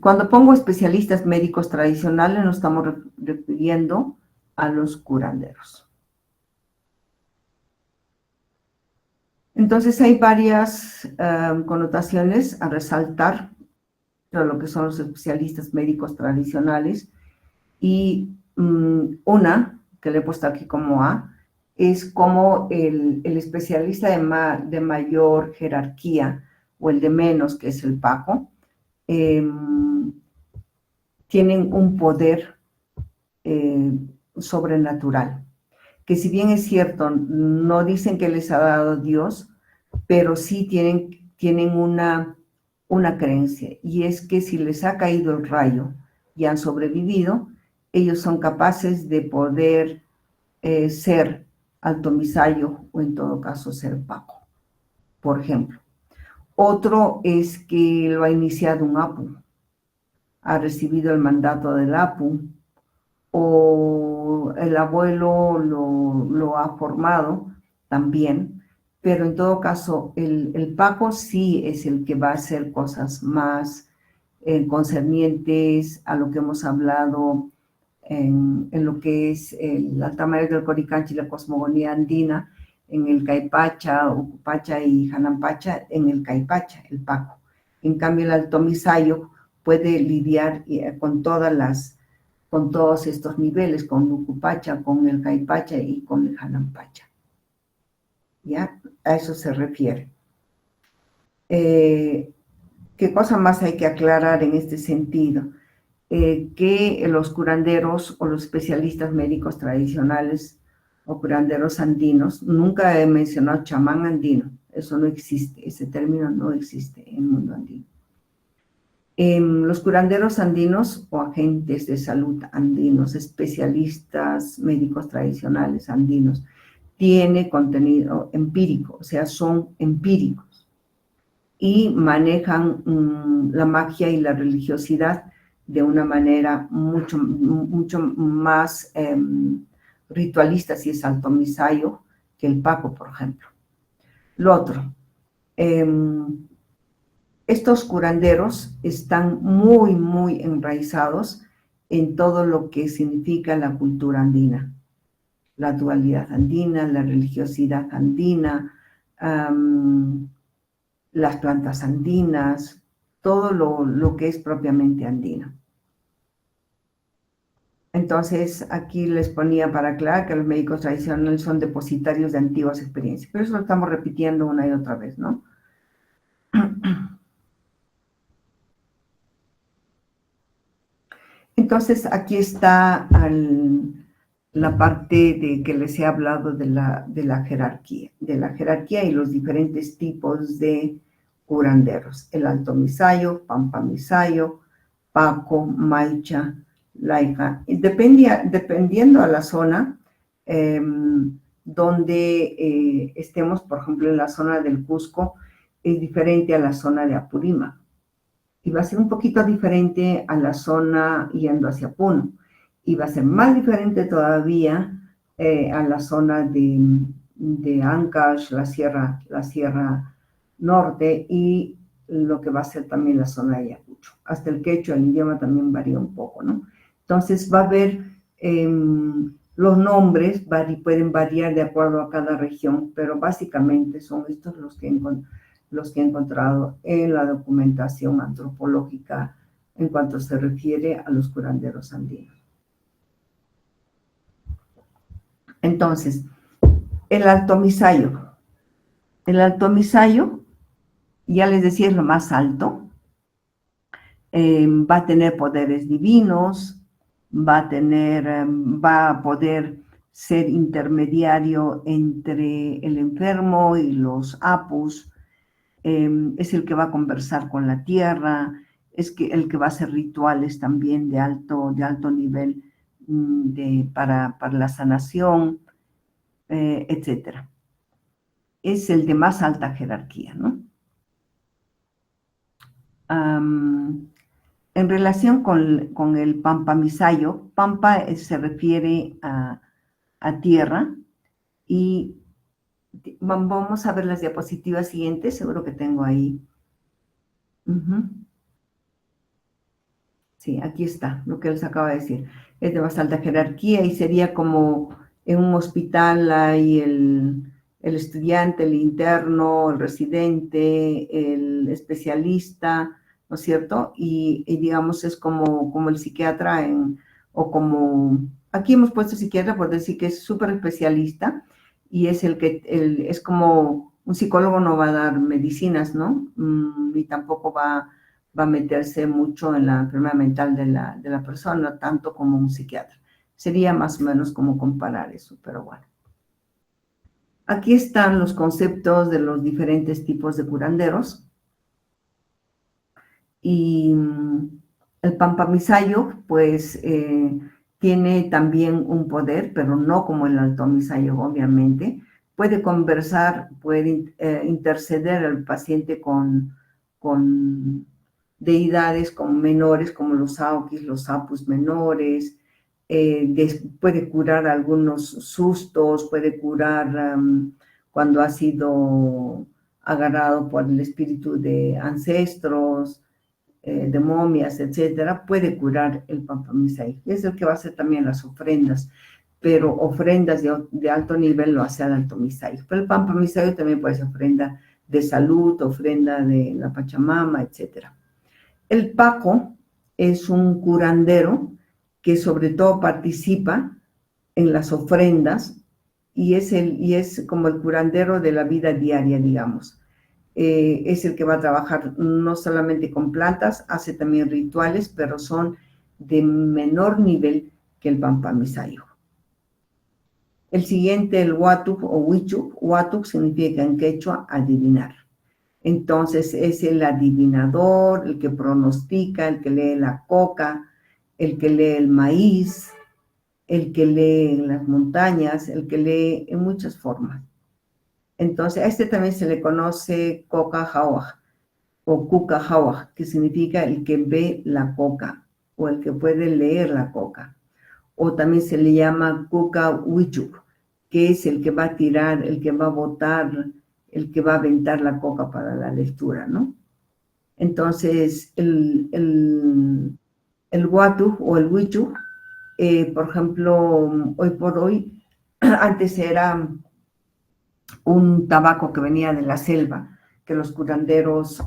cuando pongo especialistas médicos tradicionales, nos estamos refiriendo a los curanderos. Entonces hay varias connotaciones a resaltar de lo que son los especialistas médicos tradicionales, y una que le he puesto aquí como A es como el especialista de mayor jerarquía o el de menos, que es el Paco, tienen un poder sobrenatural, que si bien es cierto, no dicen que les ha dado Dios, pero sí tienen una creencia, y es que si les ha caído el rayo y han sobrevivido, ellos son capaces de poder ser Alto Misayo, o en todo caso ser Paco, por ejemplo. Otro es que lo ha iniciado un Apu, ha recibido el mandato del Apu, o el abuelo lo ha formado también, pero en todo caso el Paco sí es el que va a hacer cosas más concernientes a lo que hemos hablado en lo que es el Alta Mayor del Coricanchi y la cosmogonía andina, en el Caipacha, Ucupacha y Janampacha, en el Caipacha, el Paco. En cambio, el Alto Misayo puede lidiar con todos estos niveles, con Ucupacha, con el Caipacha y con el Janampacha. ¿Ya? A eso se refiere. ¿Qué cosa más hay que aclarar en este sentido? Que los curanderos o los especialistas médicos tradicionales o curanderos andinos, nunca he mencionado chamán andino, eso no existe, ese término no existe en el mundo andino. Los curanderos andinos o agentes de salud andinos, especialistas médicos tradicionales andinos, tiene contenido empírico, o sea, son empíricos y manejan la magia y la religiosidad de una manera mucho más ritualista, si es Alto Misayo, que el Paco, por ejemplo. Lo otro, estos curanderos están muy enraizados en todo lo que significa la cultura andina, la dualidad andina, la religiosidad andina, las plantas andinas, todo lo que es propiamente andino. Entonces, aquí les ponía para aclarar que los médicos tradicionales son depositarios de antiguas experiencias, pero eso lo estamos repitiendo una y otra vez, ¿no? Entonces, aquí está la parte de que les he hablado de la jerarquía y los diferentes tipos de curanderos. El Alto Misayo, Pampa Misayo, Paco, Maicha, Laica. Y dependiendo a la zona, donde estemos, por ejemplo, en la zona del Cusco, es diferente a la zona de Apurímac. Y va a ser un poquito diferente a la zona yendo hacia Puno. Y va a ser más diferente todavía a la zona de Ancash, la Sierra Norte, y lo que va a ser también la zona de Ayacucho. Hasta el quechua, el idioma también varía un poco, ¿no? Entonces va a haber, los nombres pueden variar de acuerdo a cada región, pero básicamente son estos los que he encontrado en la documentación antropológica en cuanto se refiere a los curanderos andinos. Entonces, el Alto Misayo. El Alto Misayo, ya les decía, es lo más alto. Va a tener poderes divinos, va a poder ser intermediario entre el enfermo y los apus. Es el que va a conversar con la tierra, el que va a hacer rituales también de alto nivel para la sanación, etc. Es el de más alta jerarquía, ¿no? En relación con el Pampa Misayo, Pampa se refiere a tierra, y vamos a ver las diapositivas siguientes, seguro que tengo ahí. Sí, aquí está, lo que les acabo de decir. Es de más alta jerarquía y sería como en un hospital hay el estudiante, el interno, el residente, el especialista, ¿no es cierto? Y digamos es como el psiquiatra o como, aquí hemos puesto psiquiatra por decir que es súper especialista y es es como un psicólogo no va a dar medicinas, ¿no? Y tampoco va a meterse mucho en la enfermedad mental de la persona, tanto como un psiquiatra. Sería más o menos como comparar eso, pero bueno. Aquí están los conceptos de los diferentes tipos de curanderos. Y el Pampa Misayo, pues, tiene también un poder, pero no como el Alto Misayo, obviamente. Puede conversar, puede interceder al paciente con deidades como menores, como los Aukis, los Apus menores, puede curar algunos sustos, puede curar cuando ha sido agarrado por el espíritu de ancestros, de momias, etcétera, puede curar el Pampa Misayo. Es el que va a hacer también las ofrendas, pero ofrendas de alto nivel lo hace al Alto Misayo. Pero el Pampa Misayo también puede ser ofrenda de salud, ofrenda de la Pachamama, etcétera. El Paco es un curandero que sobre todo participa en las ofrendas y es como el curandero de la vida diaria, digamos. Es el que va a trabajar no solamente con plantas, hace también rituales, pero son de menor nivel que el Pampa Misayo. El siguiente, el Huatuc o Huichuc. Huatuc significa en quechua adivinar. Entonces es el adivinador, el que pronostica, el que lee la coca, el que lee el maíz, el que lee las montañas, el que lee en muchas formas. Entonces a este también se le conoce coca jawaj o cuca jawaj, que significa el que ve la coca o el que puede leer la coca. O también se le llama cuca huichuc, que es el que va a tirar, el que va a botar, el que va a aventar la coca para la lectura, ¿no? Entonces, el Huatuc o el Huichuc, por ejemplo, hoy por hoy, antes era un tabaco que venía de la selva, que los curanderos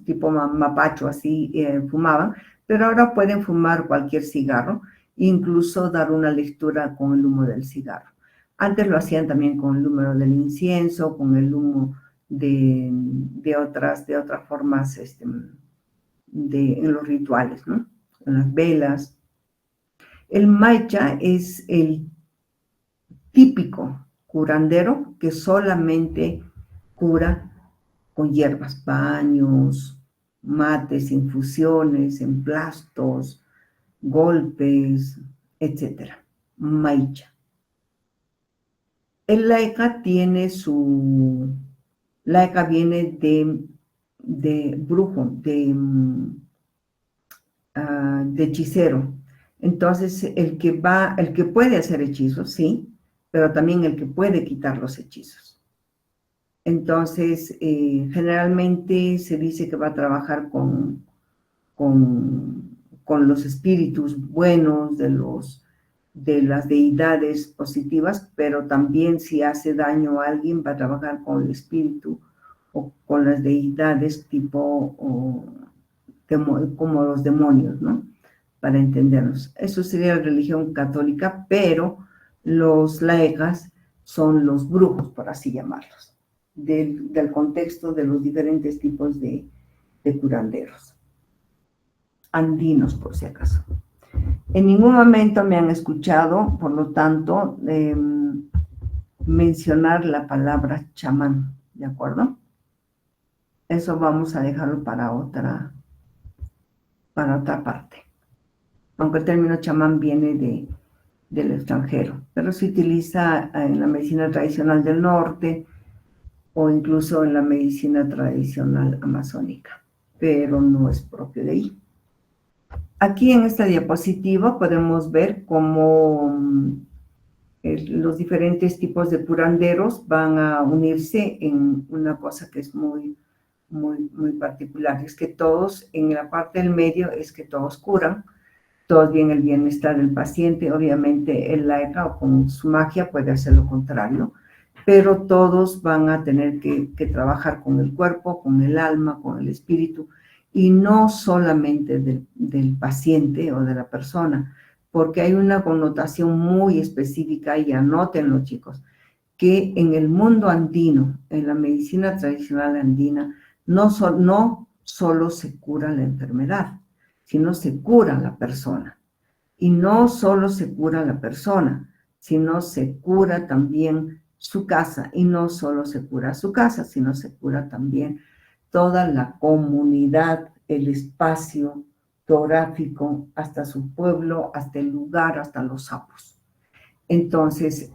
tipo mapacho así fumaban, pero ahora pueden fumar cualquier cigarro, incluso dar una lectura con el humo del cigarro. Antes lo hacían también con el humo del incienso, con el humo de otras formas en los rituales, ¿no? En las velas. El maicha es el típico curandero que solamente cura con hierbas, baños, mates, infusiones, emplastos, golpes, etc. Maicha. El laika tiene laika viene de brujo, de hechicero. Entonces, el que puede hacer hechizos, sí, pero también el que puede quitar los hechizos. Entonces, generalmente se dice que va a trabajar con los espíritus buenos de las deidades positivas, pero también si hace daño a alguien va a trabajar con el espíritu o con las deidades como los demonios, ¿no? Para entendernos. Eso sería la religión católica, pero los laikas son los brujos, por así llamarlos, del contexto de los diferentes tipos de curanderos. Andinos, por si acaso. En ningún momento me han escuchado, por lo tanto, mencionar la palabra chamán, ¿de acuerdo? Eso vamos a dejarlo para otra parte. Aunque el término chamán viene del extranjero, pero se utiliza en la medicina tradicional del norte o incluso en la medicina tradicional amazónica, pero no es propio de ahí. Aquí en esta diapositiva podemos ver cómo los diferentes tipos de curanderos van a unirse en una cosa que es muy, muy, muy particular. Es que todos, en la parte del medio, es que todos curan, todos bien el bienestar del paciente. Obviamente el laika o con su magia puede hacer lo contrario, pero todos van a tener que trabajar con el cuerpo, con el alma, con el espíritu, y no solamente del paciente o de la persona, porque hay una connotación muy específica, y anótenlo, chicos, que en el mundo andino, en la medicina tradicional andina, no solo se cura la enfermedad, sino se cura la persona. Y no solo se cura la persona, sino se cura también su casa, y no solo se cura su casa, sino se cura también toda la comunidad, el espacio geográfico, hasta su pueblo, hasta el lugar, hasta los sapos. Entonces,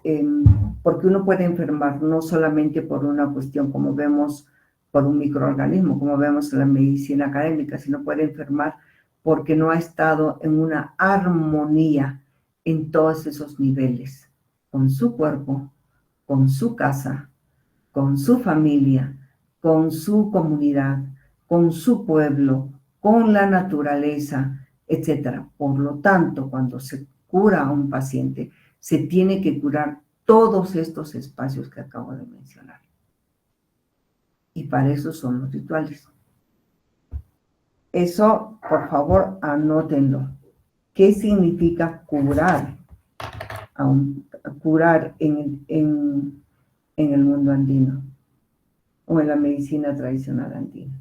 porque uno puede enfermar no solamente por una cuestión, como vemos, por un microorganismo, como vemos en la medicina académica, sino puede enfermar porque no ha estado en una armonía en todos esos niveles, con su cuerpo, con su casa, con su familia, con su comunidad, con su pueblo, con la naturaleza, etc. Por lo tanto, cuando se cura a un paciente, se tiene que curar todos estos espacios que acabo de mencionar. Y para eso son los rituales. Eso, por favor, anótenlo. ¿Qué significa curar? Curar en el mundo andino o en la medicina tradicional andina.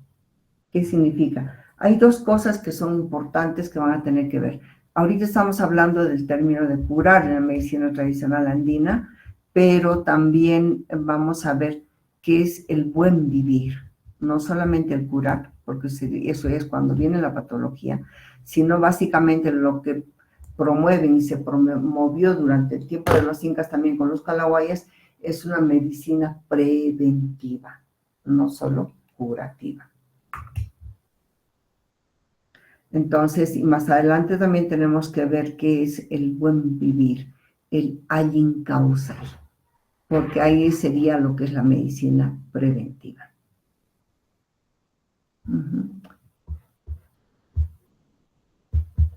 ¿Qué significa? Hay dos cosas que son importantes que van a tener que ver. Ahorita estamos hablando del término de curar en la medicina tradicional andina, pero también vamos a ver qué es el buen vivir. No solamente el curar, porque eso es cuando viene la patología, sino básicamente lo que promueven y se promovió durante el tiempo de los incas también con los calawayas, es una medicina preventiva, no solo curativa. Entonces, y más adelante también tenemos que ver qué es el buen vivir, el ayin causal, porque ahí sería lo que es la medicina preventiva.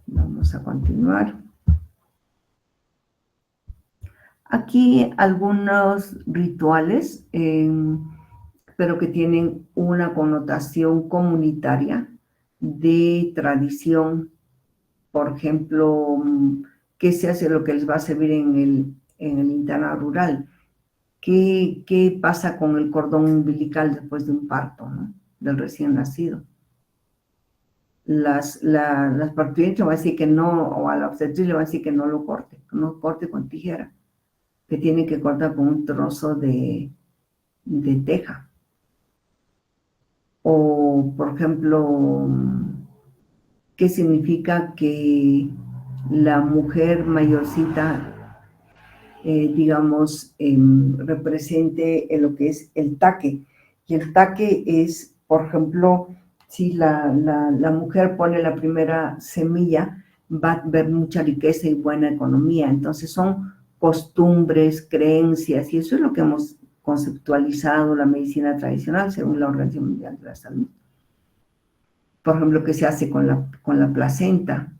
Vamos a continuar. Aquí algunos rituales, pero que tienen una connotación comunitaria, de tradición. Por ejemplo, ¿qué se hace? Lo que les va a servir en el internado rural. ¿Qué pasa con el cordón umbilical después de un parto, ¿no? Del recién nacido? Las parturientas le van a decir que no, o a la obstetriz le van a decir que no lo corte, no corte con tijera, que tiene que cortar con un trozo de teja. O, por ejemplo, ¿qué significa que la mujer mayorcita digamos, represente lo que es el taque. Y el taque es, por ejemplo, si la mujer pone la primera semilla, va a haber mucha riqueza y buena economía. Entonces son costumbres, creencias, y eso es lo que hemos conceptualizado la medicina tradicional según la Organización Mundial de la Salud. Por ejemplo, ¿qué se hace con la placenta?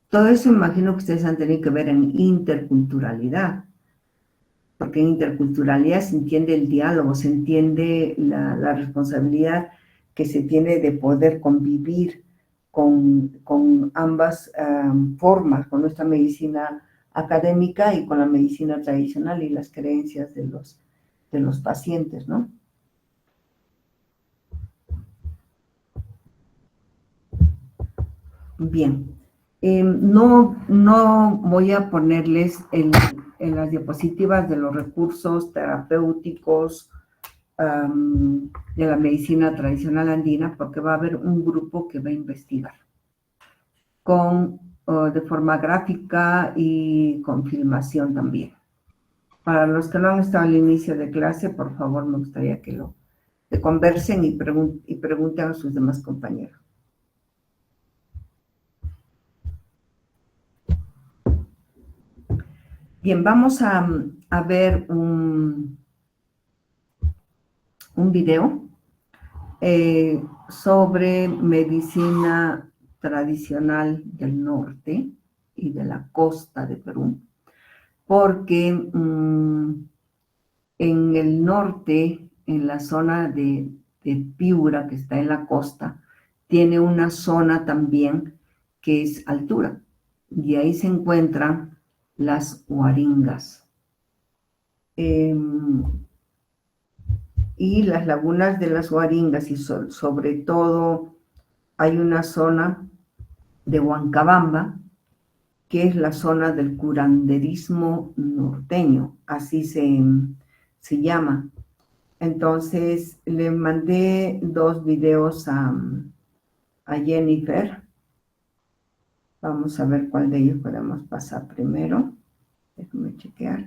Todo eso imagino que ustedes han tenido que ver en interculturalidad, porque en interculturalidad se entiende el diálogo, se entiende la responsabilidad que se tiene de poder convivir con ambas formas, con nuestra medicina académica y con la medicina tradicional y las creencias de los pacientes, ¿no? Bien, no voy a ponerles en las diapositivas de los recursos terapéuticos de la medicina tradicional andina, porque va a haber un grupo que va a investigar de forma gráfica y con filmación también. Para los que no han estado al inicio de clase, por favor, me gustaría que conversen y pregunten a sus demás compañeros. Bien, vamos a ver un video sobre medicina tradicional del norte y de la costa de Perú, porque en el norte, en la zona de Piura, que está en la costa, tiene una zona también que es altura, y ahí se encuentran las huaringas. Y las lagunas de las huaringas, y sobre todo hay una zona de Huancabamba, que es la zona del curanderismo norteño, así se llama. Entonces, le mandé 2 videos a Jennifer. Vamos a ver cuál de ellos podemos pasar primero. Déjame chequear.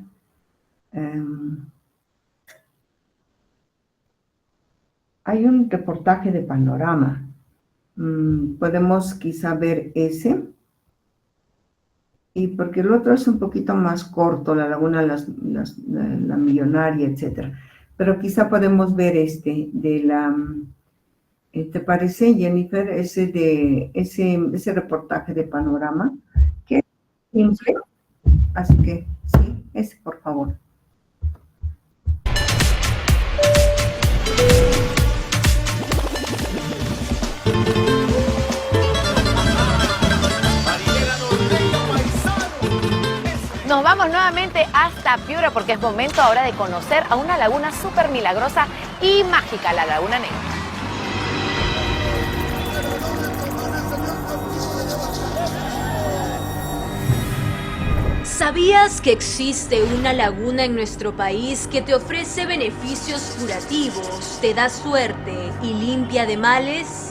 Hay un reportaje de Panorama. Podemos quizá ver ese. Y porque el otro es un poquito más corto, la laguna, la millonaria, etc. Pero quizá podemos ver este, ¿te parece, Jennifer? Ese reportaje de Panorama, que es simple. Así que, sí, ese, por favor. Nos vamos nuevamente hasta Piura porque es momento ahora de conocer a una laguna súper milagrosa y mágica, la Laguna Negra. ¿Sabías que existe una laguna en nuestro país que te ofrece beneficios curativos, te da suerte y limpia de males?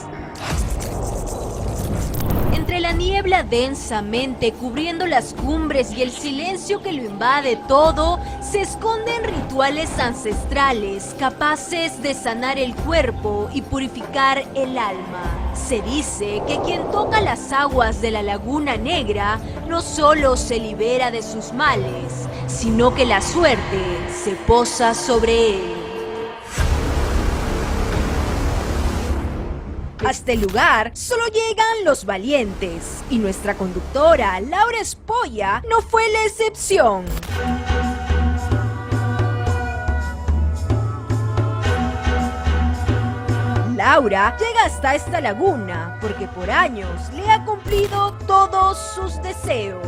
Entre la niebla densamente cubriendo las cumbres y el silencio que lo invade todo, se esconden rituales ancestrales capaces de sanar el cuerpo y purificar el alma. Se dice que quien toca las aguas de la Laguna Negra no solo se libera de sus males, sino que la suerte se posa sobre él. A este lugar solo llegan los valientes, y nuestra conductora, Laura Espolla, no fue la excepción. Laura llega hasta esta laguna porque por años le ha cumplido todos sus deseos.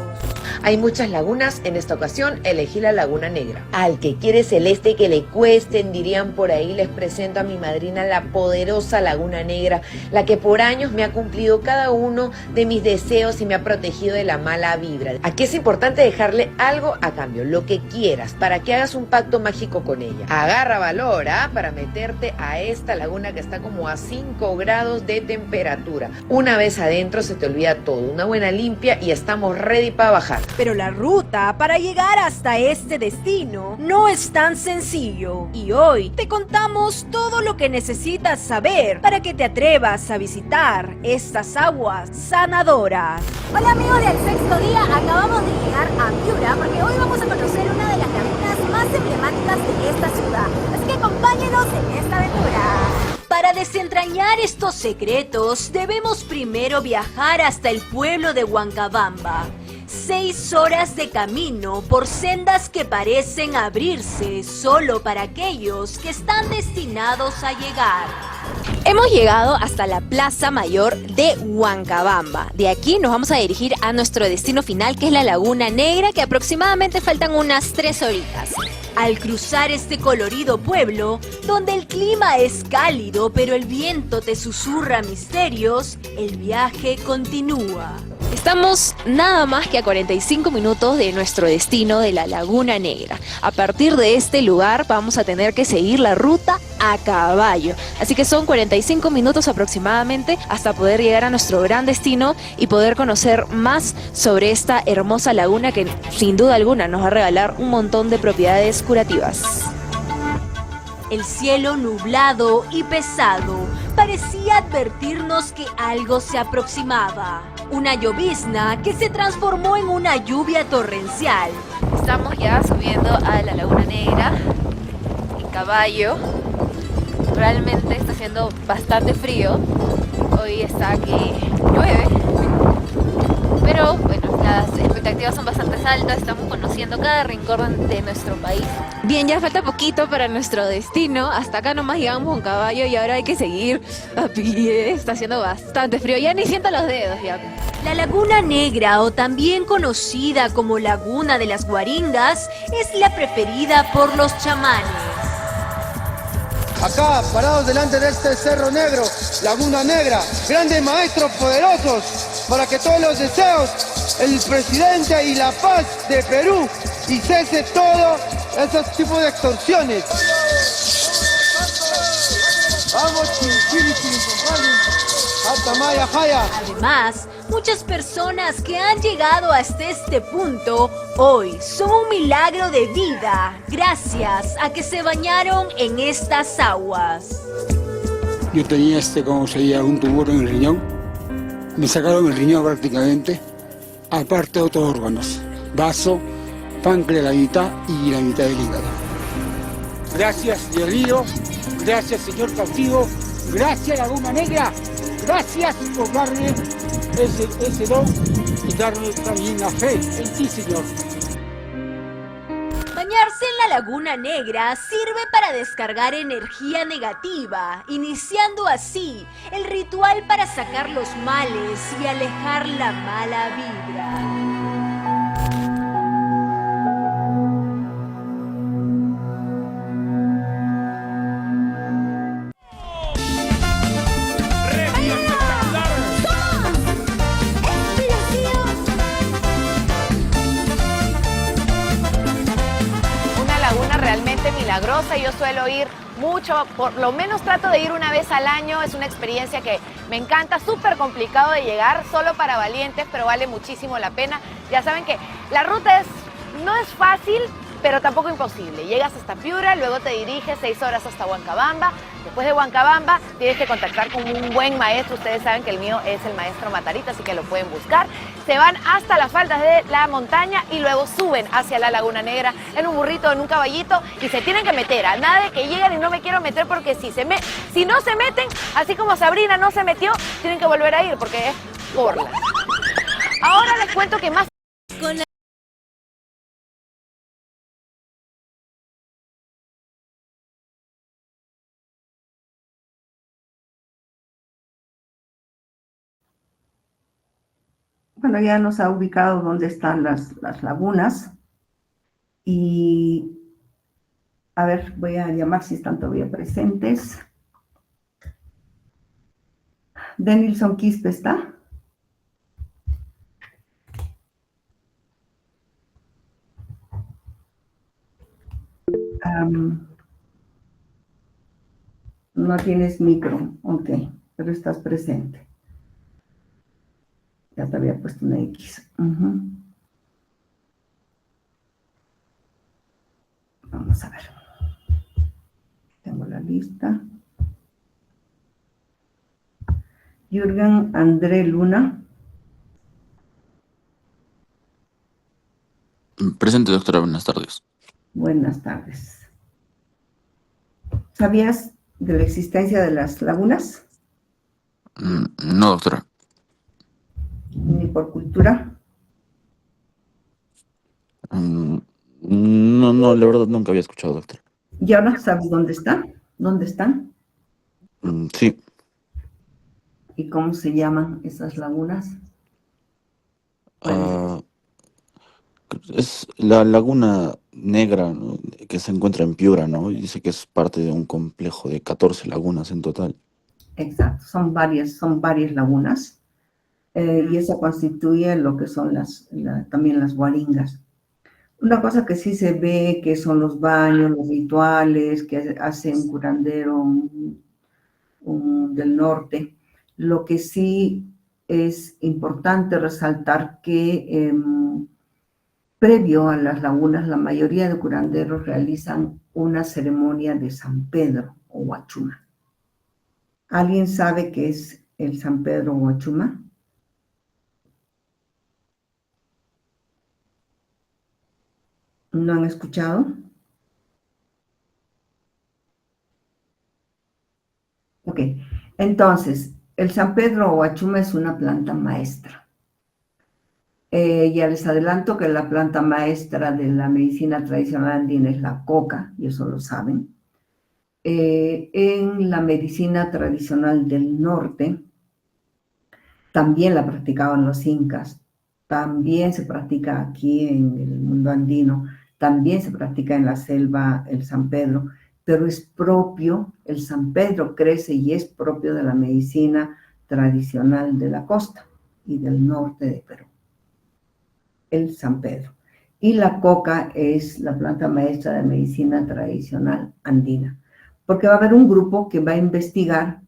Hay muchas lagunas, en esta ocasión elegí la Laguna Negra. Al que quiere celeste que le cuesten, dirían por ahí, les presento a mi madrina, la poderosa Laguna Negra, la que por años me ha cumplido cada uno de mis deseos y me ha protegido de la mala vibra. Aquí es importante dejarle algo a cambio, lo que quieras, para que hagas un pacto mágico con ella. Agarra valor, para meterte a esta laguna que está como a 5 grados de temperatura. Una vez adentro se te olvida todo, una buena limpia y estamos ready para bajar. Pero la ruta para llegar hasta este destino no es tan sencillo. Y hoy te contamos todo lo que necesitas saber para que te atrevas a visitar estas aguas sanadoras. Hola amigos del Sexto Día, acabamos de llegar a Piura porque hoy vamos a conocer una de las lagunas más emblemáticas de esta ciudad. Así que acompáñenos en esta aventura. Para desentrañar estos secretos, debemos primero viajar hasta el pueblo de Huancabamba. 6 horas de camino por sendas que parecen abrirse solo para aquellos que están destinados a llegar. Hemos llegado hasta la Plaza Mayor de Huancabamba. De aquí nos vamos a dirigir a nuestro destino final, que es la Laguna Negra, que aproximadamente faltan unas 3 horitas. Al cruzar este colorido pueblo, donde el clima es cálido pero el viento te susurra misterios, el viaje continúa. Estamos nada más que a 45 minutos de nuestro destino de la Laguna Negra. A partir de este lugar vamos a tener que seguir la ruta a caballo. Así que son 45 minutos aproximadamente hasta poder llegar a nuestro gran destino y poder conocer más sobre esta hermosa laguna que sin duda alguna nos va a regalar un montón de propiedades curativas. El cielo nublado y pesado parecía advertirnos que algo se aproximaba. Una llovizna que se transformó en una lluvia torrencial. Estamos ya subiendo a la Laguna Negra en caballo. Realmente está haciendo bastante frío. Hoy está que llueve. Pero bueno, las expectativas son bastante altas. Estamos conociendo cada rincón de nuestro país. Bien, ya falta poquito para nuestro destino. Hasta acá nomás llegamos con caballo y ahora hay que seguir a pie. Está haciendo bastante frío. Ya ni siento los dedos ya. La Laguna Negra, o también conocida como Laguna de las Guaringas, es la preferida por los chamanes. Acá, parados delante de este cerro negro, Laguna Negra, grandes maestros poderosos, para que todos los deseos, el presidente y la paz de Perú, y cese todo esos tipos de extorsiones. Vamos, Además, muchas personas que han llegado hasta este punto hoy son un milagro de vida gracias a que se bañaron en estas aguas. Yo tenía como se llama, un tumor en el riñón. Me sacaron el riñón prácticamente, aparte de otros órganos, vaso, páncreas la mitad y la mitad del hígado. Gracias, Dios mío, gracias, señor cautivo, gracias, Laguna Negra. Gracias por darme ese don y darme también la fe en ti, Señor. Bañarse en la Laguna Negra sirve para descargar energía negativa, iniciando así el ritual para sacar los males y alejar la mala vibra. Realmente milagrosa. Yo suelo ir mucho, por lo menos trato de ir una vez al año. Es una experiencia que me encanta, súper complicado de llegar, solo para valientes, pero vale muchísimo la pena. Ya saben que la ruta no es fácil, pero tampoco imposible. Llegas hasta Piura, luego te diriges 6 horas hasta Huancabamba. Después de Huancabamba tienes que contactar con un buen maestro. Ustedes saben que el mío es el maestro Matarita, así que lo pueden buscar. Se van hasta las faldas de la montaña y luego suben hacia la Laguna Negra en un burrito, en un caballito, y se tienen que meter. A nada de que lleguen y no me quiero meter, porque si no se meten, así como Sabrina no se metió, tienen que volver a ir porque es porla. Ahora les cuento que más... Bueno, ya nos ha ubicado dónde están las lagunas. Y, a ver, voy a llamar si están todavía presentes. Denilson Quispe, ¿está? No tienes micro, ok, pero estás presente. Ya te había puesto una X. Vamos a ver. Tengo la lista. Jürgen André Luna. Presente, doctora, buenas tardes. Buenas tardes. ¿Sabías de la existencia de las lagunas? No, doctora. Ni por cultura. No, la verdad nunca había escuchado, doctora. ¿Y ahora sabes dónde están? ¿Dónde están? Sí. ¿Y cómo se llaman esas lagunas? Es la Laguna Negra, ¿no?, que se encuentra en Piura, ¿no? Y dice que es parte de un complejo de 14 lagunas en total. Exacto, son varias lagunas. Y eso constituye lo que son también las guaringas. Una cosa que sí se ve que son los baños, los rituales que hacen curandero del norte. Lo que sí es importante resaltar que previo a las lagunas, la mayoría de curanderos realizan una ceremonia de San Pedro o Huachuma. ¿Alguien sabe qué es el San Pedro o Huachuma? ¿No han escuchado? Ok, entonces, el San Pedro o Huachuma es una planta maestra. Ya les adelanto que la planta maestra de la medicina tradicional andina es la coca, y eso lo saben. En la medicina tradicional del norte, también la practicaban los incas, también se practica aquí en el mundo andino, también se practica en la selva el San Pedro, pero es propio, el San Pedro crece y es propio de la medicina tradicional de la costa y del norte de Perú. El San Pedro. Y la coca es la planta maestra de medicina tradicional andina, porque va a haber un grupo que va a investigar,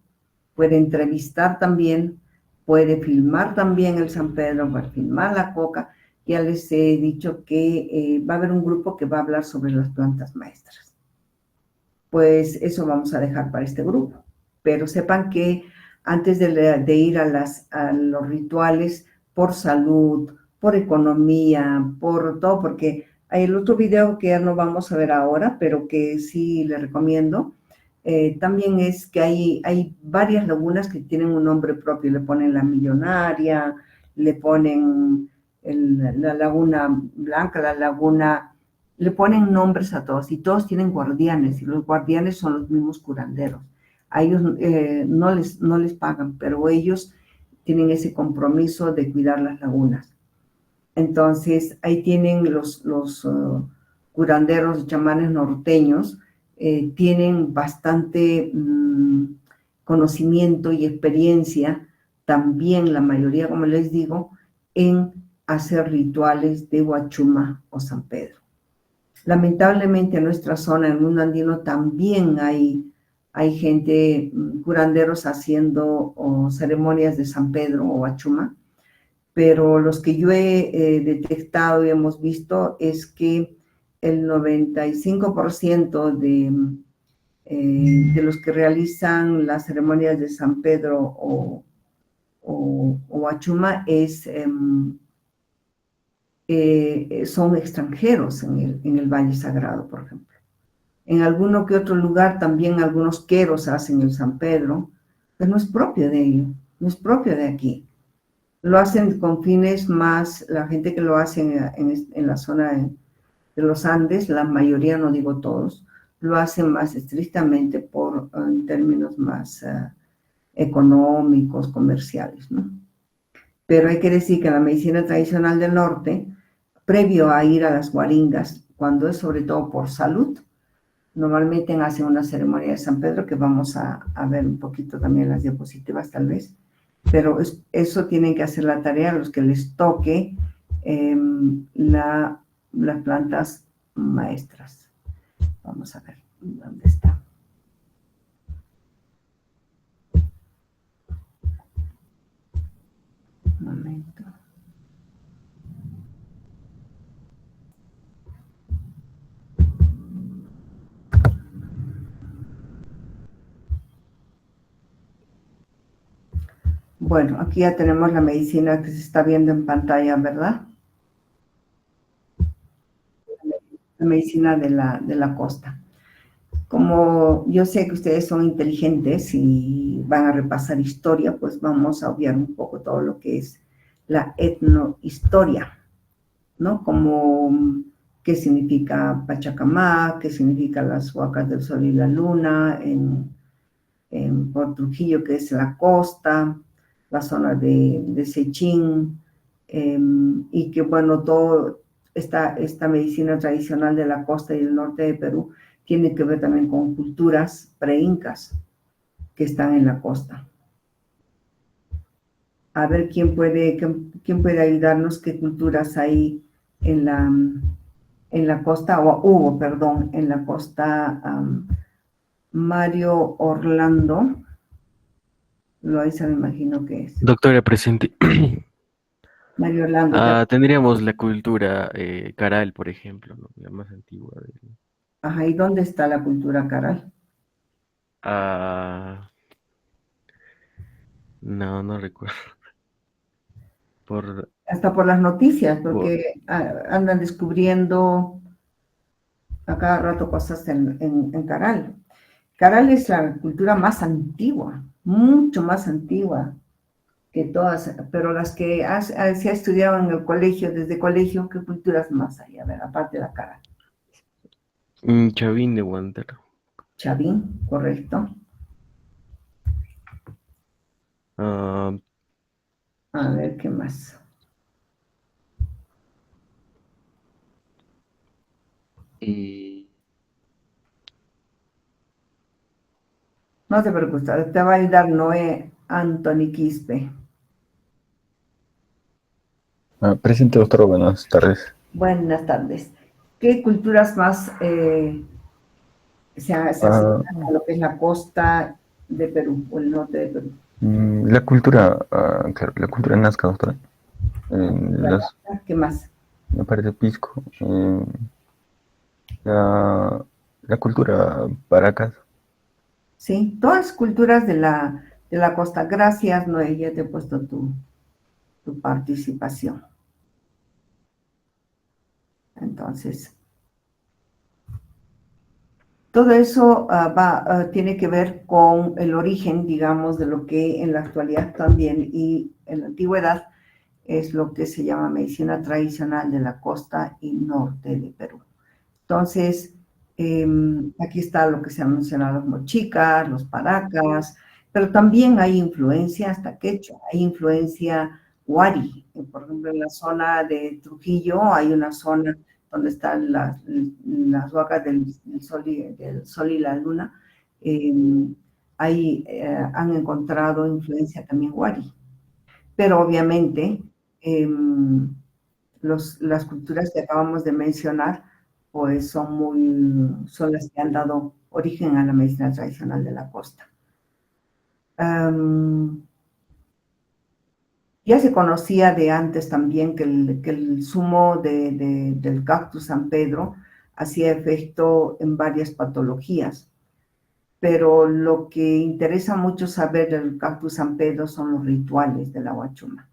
puede entrevistar también, puede filmar también el San Pedro, va a filmar la coca. Ya les he dicho que va a haber un grupo que va a hablar sobre las plantas maestras. Pues eso vamos a dejar para este grupo, pero sepan que antes de ir a los rituales, por salud, por economía, por todo, porque hay el otro video que ya no vamos a ver ahora, pero que sí les recomiendo, también es que hay varias lagunas que tienen un nombre propio, le ponen la millonaria, le ponen la laguna blanca, la laguna, le ponen nombres a todos, y todos tienen guardianes, y los guardianes son los mismos curanderos. A ellos no les pagan, pero ellos tienen ese compromiso de cuidar las lagunas. Entonces, ahí tienen los curanderos, chamanes norteños, tienen bastante conocimiento y experiencia, también la mayoría, como les digo, en hacer rituales de Huachuma o San Pedro. Lamentablemente en nuestra zona, en el mundo andino, también hay gente, curanderos haciendo ceremonias de San Pedro o Huachuma, pero los que yo he detectado y hemos visto es que el 95% de los que realizan las ceremonias de San Pedro o Huachuma son extranjeros en el Valle Sagrado, por ejemplo. En alguno que otro lugar también algunos queros hacen el San Pedro, pero no es propio de ellos, no es propio de aquí. Lo hacen con fines más, la gente que lo hace en la zona de los Andes, la mayoría, no digo todos, lo hacen más estrictamente en términos más económicos, comerciales, ¿no? Pero hay que decir que la medicina tradicional del norte, previo a ir a las guaringas, cuando es sobre todo por salud, normalmente hacen una ceremonia de San Pedro, que vamos a ver un poquito también en las diapositivas tal vez, pero eso tienen que hacer la tarea a los que les toque las plantas maestras. Vamos a ver dónde está. Un momento. Bueno, aquí ya tenemos la medicina que se está viendo en pantalla, ¿verdad? La medicina de la costa. Como yo sé que ustedes son inteligentes y van a repasar historia, pues vamos a obviar un poco todo lo que es la etnohistoria, ¿no? Como qué significa Pachacamá, qué significa las huacas del sol y la luna, por Trujillo, que es la costa, la zona de Sechín, y que bueno, todo esta medicina tradicional de la costa y del norte de Perú tiene que ver también con culturas preincas que están en la costa. A ver quién puede ayudarnos, qué culturas hay en la costa, o hubo, perdón, en la costa. Mario Orlando, Loaiza me imagino que es. Doctora presente. Mario Orlando. Tendríamos la cultura Caral, por ejemplo, ¿no? La más antigua. Ajá, ¿y dónde está la cultura Caral? No recuerdo. Hasta por las noticias, porque andan descubriendo a cada rato cosas en Caral. Caral es la cultura más antigua, mucho más antigua que todas, pero las que se ha estudiado en el colegio, desde colegio, ¿qué culturas más hay? A ver, aparte de la Caral. Chavín de Huántaro. Chavín, correcto. A ver, ¿qué más? No te preocupes, te va a ayudar Noé Anthony Quispe. Presente, doctor, buenas tardes. Buenas tardes. ¿Qué culturas más se acercan a lo que es la costa de Perú o el norte de Perú? La cultura, claro, la cultura nazca, doctora. ¿Qué más? Me parece pisco. La cultura Paracas. Sí, todas culturas de la costa. Gracias, Noé, ya te he puesto tu participación. Entonces, todo eso tiene que ver con el origen, digamos, de lo que en la actualidad también y en la antigüedad es lo que se llama medicina tradicional de la costa y norte de Perú. Entonces, aquí está lo que se ha mencionado, los mochicas, los paracas, pero también hay influencia hasta quechua, hay influencia huari. Por ejemplo, en la zona de Trujillo hay una zona donde están las huacas del sol y la luna. Ahí han encontrado influencia también huari. Pero obviamente las culturas que acabamos de mencionar pues son las que han dado origen a la medicina tradicional de la costa. Ya se conocía de antes también que el zumo del cactus San Pedro hacía efecto en varias patologías, pero lo que interesa mucho saber del cactus San Pedro son los rituales de la huachuma,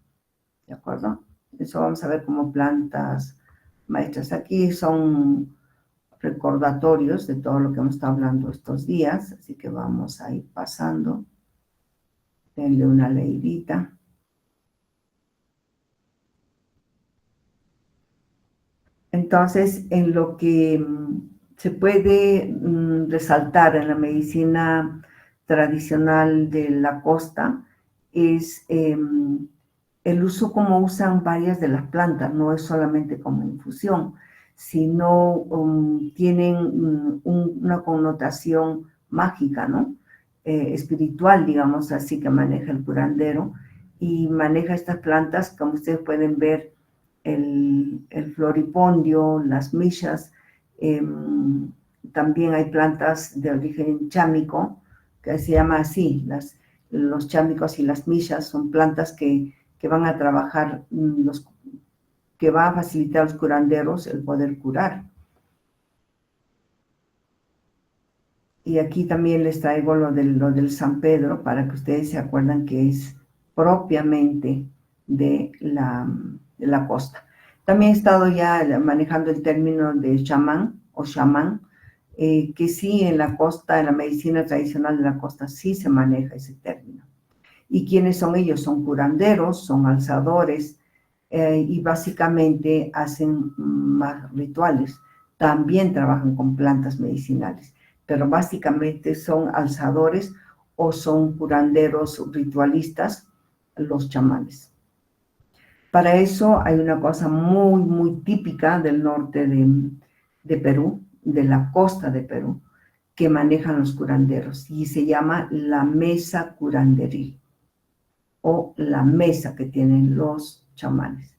¿de acuerdo? Eso vamos a ver como plantas maestras. Aquí son recordatorios de todo lo que hemos estado hablando estos días, así que vamos a ir pasando. Denle una leidita. Entonces, en lo que se puede resaltar en la medicina tradicional de la costa es el uso como usan varias de las plantas, no es solamente como infusión, sino tienen una connotación mágica, ¿no? Espiritual, digamos así, que maneja el curandero, y maneja estas plantas, como ustedes pueden ver, el floripondio, las millas, también hay plantas de origen chámico, que se llama así, los chámicos y las millas son plantas que van a trabajar, que va a facilitar a los curanderos el poder curar. Y aquí también les traigo lo del San Pedro, para que ustedes se acuerdan que es propiamente de la costa. También he estado ya manejando el término de chamán o chamán, que sí en la costa, en la medicina tradicional de la costa, sí se maneja ese término. ¿Y quiénes son ellos? Son curanderos, son alzadores, y básicamente hacen más rituales. También trabajan con plantas medicinales, pero básicamente son alzadores o son curanderos ritualistas, los chamanes. Para eso hay una cosa muy, muy típica del norte de Perú, de la costa de Perú, que manejan los curanderos, y se llama la mesa curanderil, o la mesa que tienen los chamanes.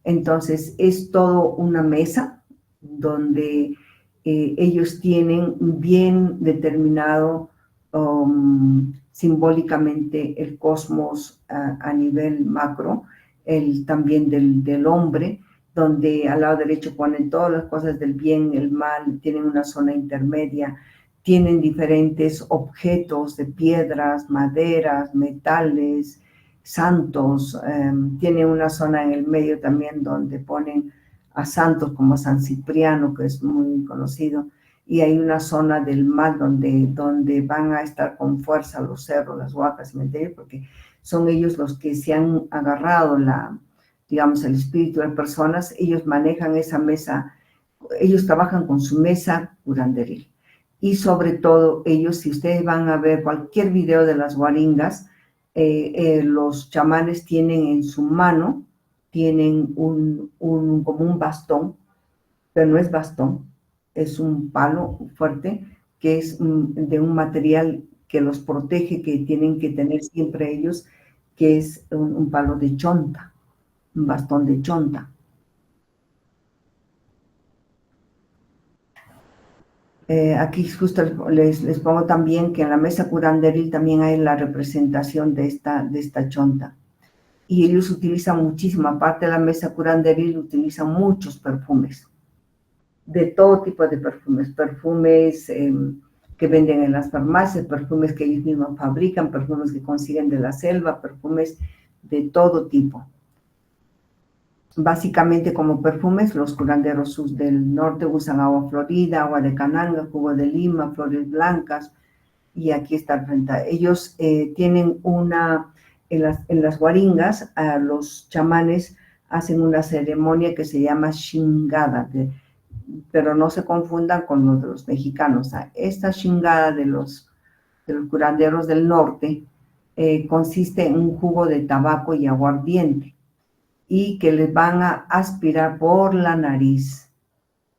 Entonces, es todo una mesa donde ellos tienen bien determinado simbólicamente el cosmos a nivel macro, también del hombre, donde al lado derecho ponen todas las cosas del bien, el mal, tienen una zona intermedia, tienen diferentes objetos de piedras, maderas, metales, santos, tiene una zona en el medio también donde ponen a santos como San Cipriano, que es muy conocido, y hay una zona del mal donde van a estar con fuerza los cerros, las huacas, cementerios, porque son ellos los que se han agarrado digamos, el espíritu de personas. Ellos manejan esa mesa, ellos trabajan con su mesa curanderil. Y sobre todo ellos, si ustedes van a ver cualquier video de las guaringas, los chamanes tienen en su mano, tienen como un bastón, pero no es bastón, es un palo fuerte que es de un material que los protege, que tienen que tener siempre ellos, que es un palo de chonta, un bastón de chonta. Aquí justo les pongo también que en la mesa curanderil también hay la representación de esta chonta. Y ellos utilizan muchísimo, aparte de la mesa curanderil, utilizan muchos perfumes, de todo tipo de perfumes, que venden en las farmacias, perfumes que ellos mismos fabrican, perfumes que consiguen de la selva, perfumes de todo tipo. Básicamente como perfumes, los curanderos del norte usan agua florida, agua de cananga, jugo de lima, flores blancas, y aquí está frente. Ellos tienen en las guaringas, los chamanes hacen una ceremonia que se llama Xingada, pero no se confundan con los de los mexicanos. Esta Xingada de los curanderos del norte consiste en un jugo de tabaco y aguardiente, y que les van a aspirar por la nariz,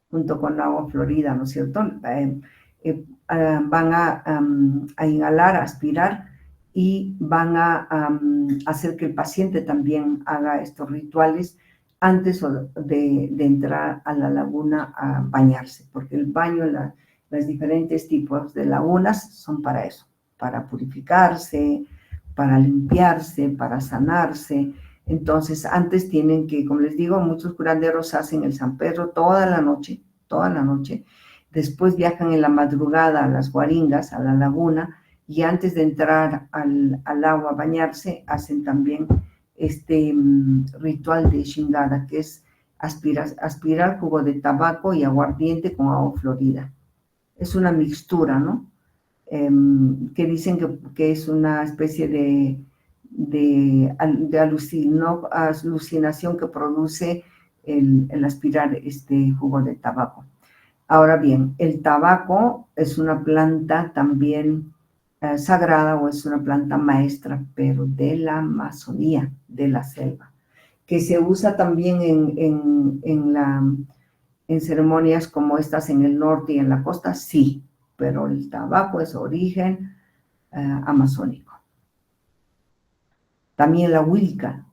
junto con agua florida, ¿no es cierto? Van a inhalar, a aspirar, y van a hacer que el paciente también haga estos rituales antes de entrar a la laguna a bañarse, porque el baño, los diferentes tipos de lagunas son para eso, para purificarse, para limpiarse, para sanarse. Entonces, antes tienen que, como les digo, muchos curanderos hacen el San Pedro toda la noche, después viajan en la madrugada a las guaringas, a la laguna, y antes de entrar al agua a bañarse, hacen también este ritual de Xingada, que es aspirar jugo de tabaco y aguardiente con agua florida. Es una mixtura, ¿no? Que dicen que es una especie de alucinación que produce el aspirar este jugo de tabaco. Ahora bien, el tabaco es una planta también sagrada, o es una planta maestra, pero de la Amazonía, de la selva, que se usa también en ceremonias como estas en el norte y en la costa, sí, pero el tabaco es origen amazónico. También la huilca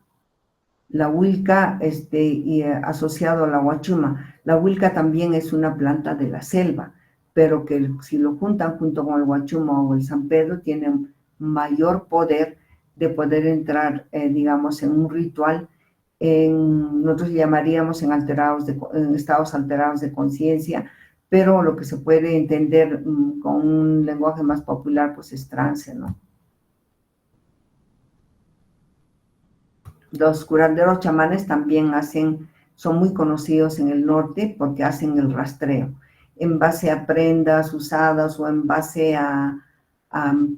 asociado a la huachuma. La huilca también es una planta de la selva, pero que si lo juntan junto con el huachuma o el San Pedro, tienen mayor poder de poder entrar, digamos, en un ritual, nosotros llamaríamos en estados alterados de conciencia, pero lo que se puede entender con un lenguaje más popular, pues es trance, ¿no? Los curanderos chamanes también son muy conocidos en el norte porque hacen el rastreo en base a prendas usadas o en base a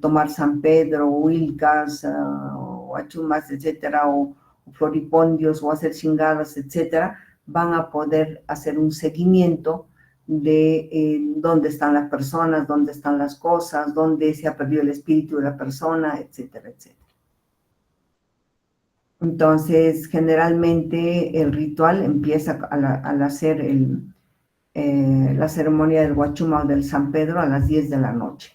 tomar San Pedro, huilcas, o achumas, etcétera, o floripondios, o hacer chingadas, etcétera, van a poder hacer un seguimiento de dónde están las personas, dónde están las cosas, dónde se ha perdido el espíritu de la persona, etcétera, etcétera. Entonces, generalmente el ritual empieza al hacer la ceremonia del Huachuma o del San Pedro a las 10 de la noche.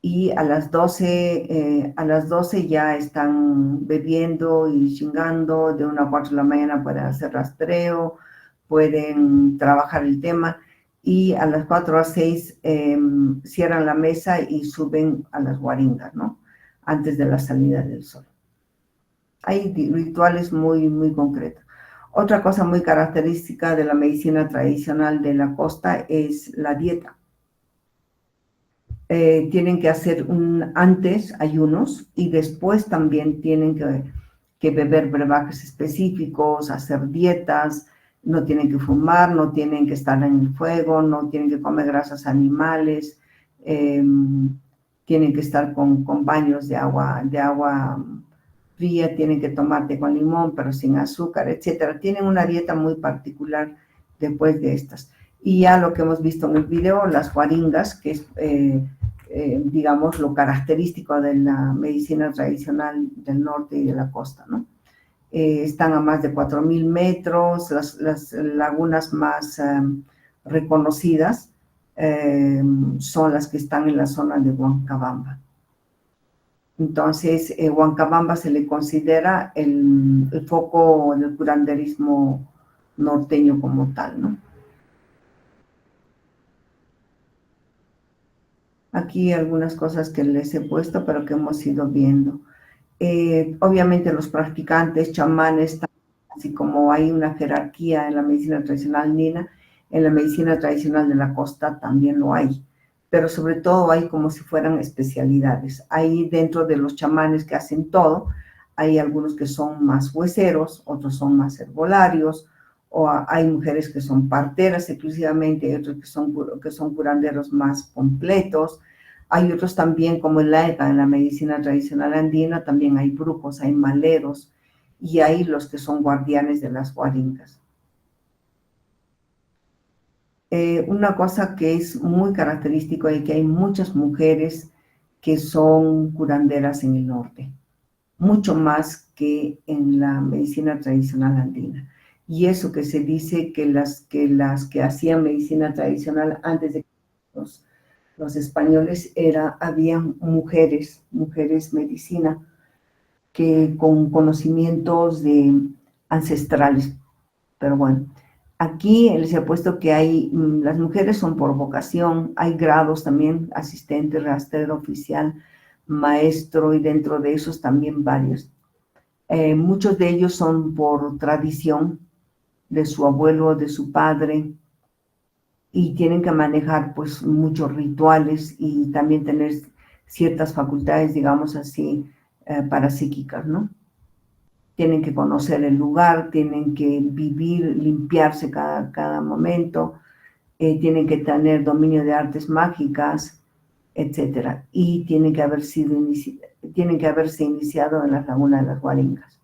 Y a las 12 ya están bebiendo y chingando, de 1 a 4 de la mañana pueden hacer rastreo, pueden trabajar el tema, y a las 4 a 6 cierran la mesa y suben a las guaringas, ¿no? Antes de la salida del sol. Hay rituales muy, muy concretos. Otra cosa muy característica de la medicina tradicional de la costa es la dieta. Tienen que hacer antes ayunos y después también tienen que beber brebajes específicos, hacer dietas, no tienen que fumar, no tienen que estar en el fuego, no tienen que comer grasas animales, tienen que estar con baños de agua fría, tienen que tomar té con limón pero sin azúcar, etcétera. Tienen una dieta muy particular después de estas. Y ya lo que hemos visto en el video, las guaringas, que es, digamos, lo característico de la medicina tradicional del norte y de la costa, ¿no? Están a más de 4.000 metros, las lagunas más reconocidas son las que están en la zona de Huancabamba. Entonces, Huancabamba se le considera el foco del curanderismo norteño como tal, ¿no? Aquí algunas cosas que les he puesto, pero que hemos ido viendo. Obviamente los practicantes, chamanes, así como hay una jerarquía en la medicina tradicional andina, en la medicina tradicional de la costa también lo hay. Pero sobre todo hay como si fueran especialidades. Hay dentro de los chamanes que hacen todo, hay algunos que son más hueseros, otros son más herbolarios, o hay mujeres que son parteras exclusivamente, hay otros que son curanderos más completos. Hay otros también, como en la medicina tradicional andina, también hay brujos, hay maleros, y hay los que son guardianes de las guaringas. Una cosa que es muy característico es que hay muchas mujeres que son curanderas en el norte, mucho más que en la medicina tradicional andina. Y eso que se dice que las que hacían medicina tradicional antes de los españoles habían mujeres medicina que con conocimientos ancestrales. Pero bueno, aquí les he puesto que las mujeres son por vocación, hay grados también, asistente, rastrero, oficial, maestro, y dentro de esos también varios. Muchos de ellos son por tradición de su abuelo o de su padre, y tienen que manejar pues muchos rituales y también tener ciertas facultades, digamos así, parapsíquicas, ¿no? Tienen que conocer el lugar, tienen que vivir, limpiarse cada momento, tienen que tener dominio de artes mágicas, etcétera, y tienen que haberse iniciado en la laguna de las Guaringas.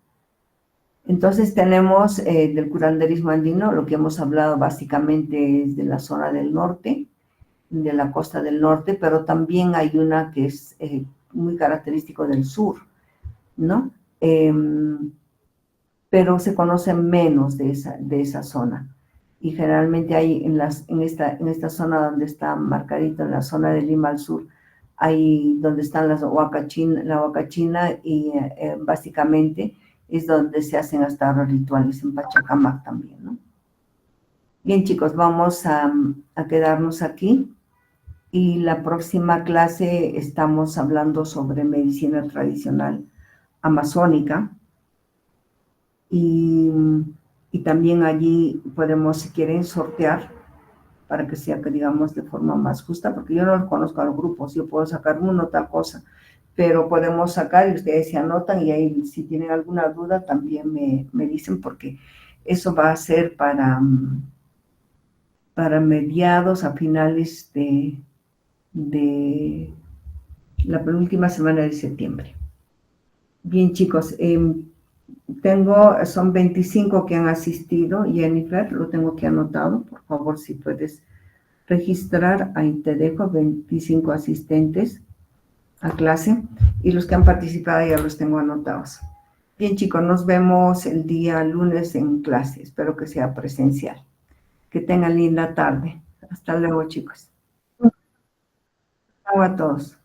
Entonces tenemos del curanderismo andino, lo que hemos hablado básicamente es de la zona del norte, de la costa del norte, pero también hay una que es muy característico del sur, ¿no? Pero se conoce menos de esa zona. Y generalmente hay en esta zona donde está marcadito, en la zona de Lima al sur, hay donde están la Huacachina, y básicamente es donde se hacen hasta ahora rituales, en Pachacamac también, ¿no? Bien, chicos, vamos a quedarnos aquí, y la próxima clase estamos hablando sobre medicina tradicional amazónica, y también allí podemos, si quieren, sortear para que sea, que digamos, de forma más justa, porque yo no conozco a los grupos, yo puedo sacar uno, tal cosa, pero podemos sacar y ustedes se anotan y ahí si tienen alguna duda también me dicen, porque eso va a ser para mediados a finales de la penúltima semana de septiembre. Bien, chicos, son 25 que han asistido. Jennifer, lo tengo aquí anotado. Por favor, si puedes registrar, ahí te dejo 25 asistentes a clase. Y los que han participado ya los tengo anotados. Bien, chicos, nos vemos el día lunes en clase. Espero que sea presencial. Que tengan linda tarde. Hasta luego, chicos. Chao a todos.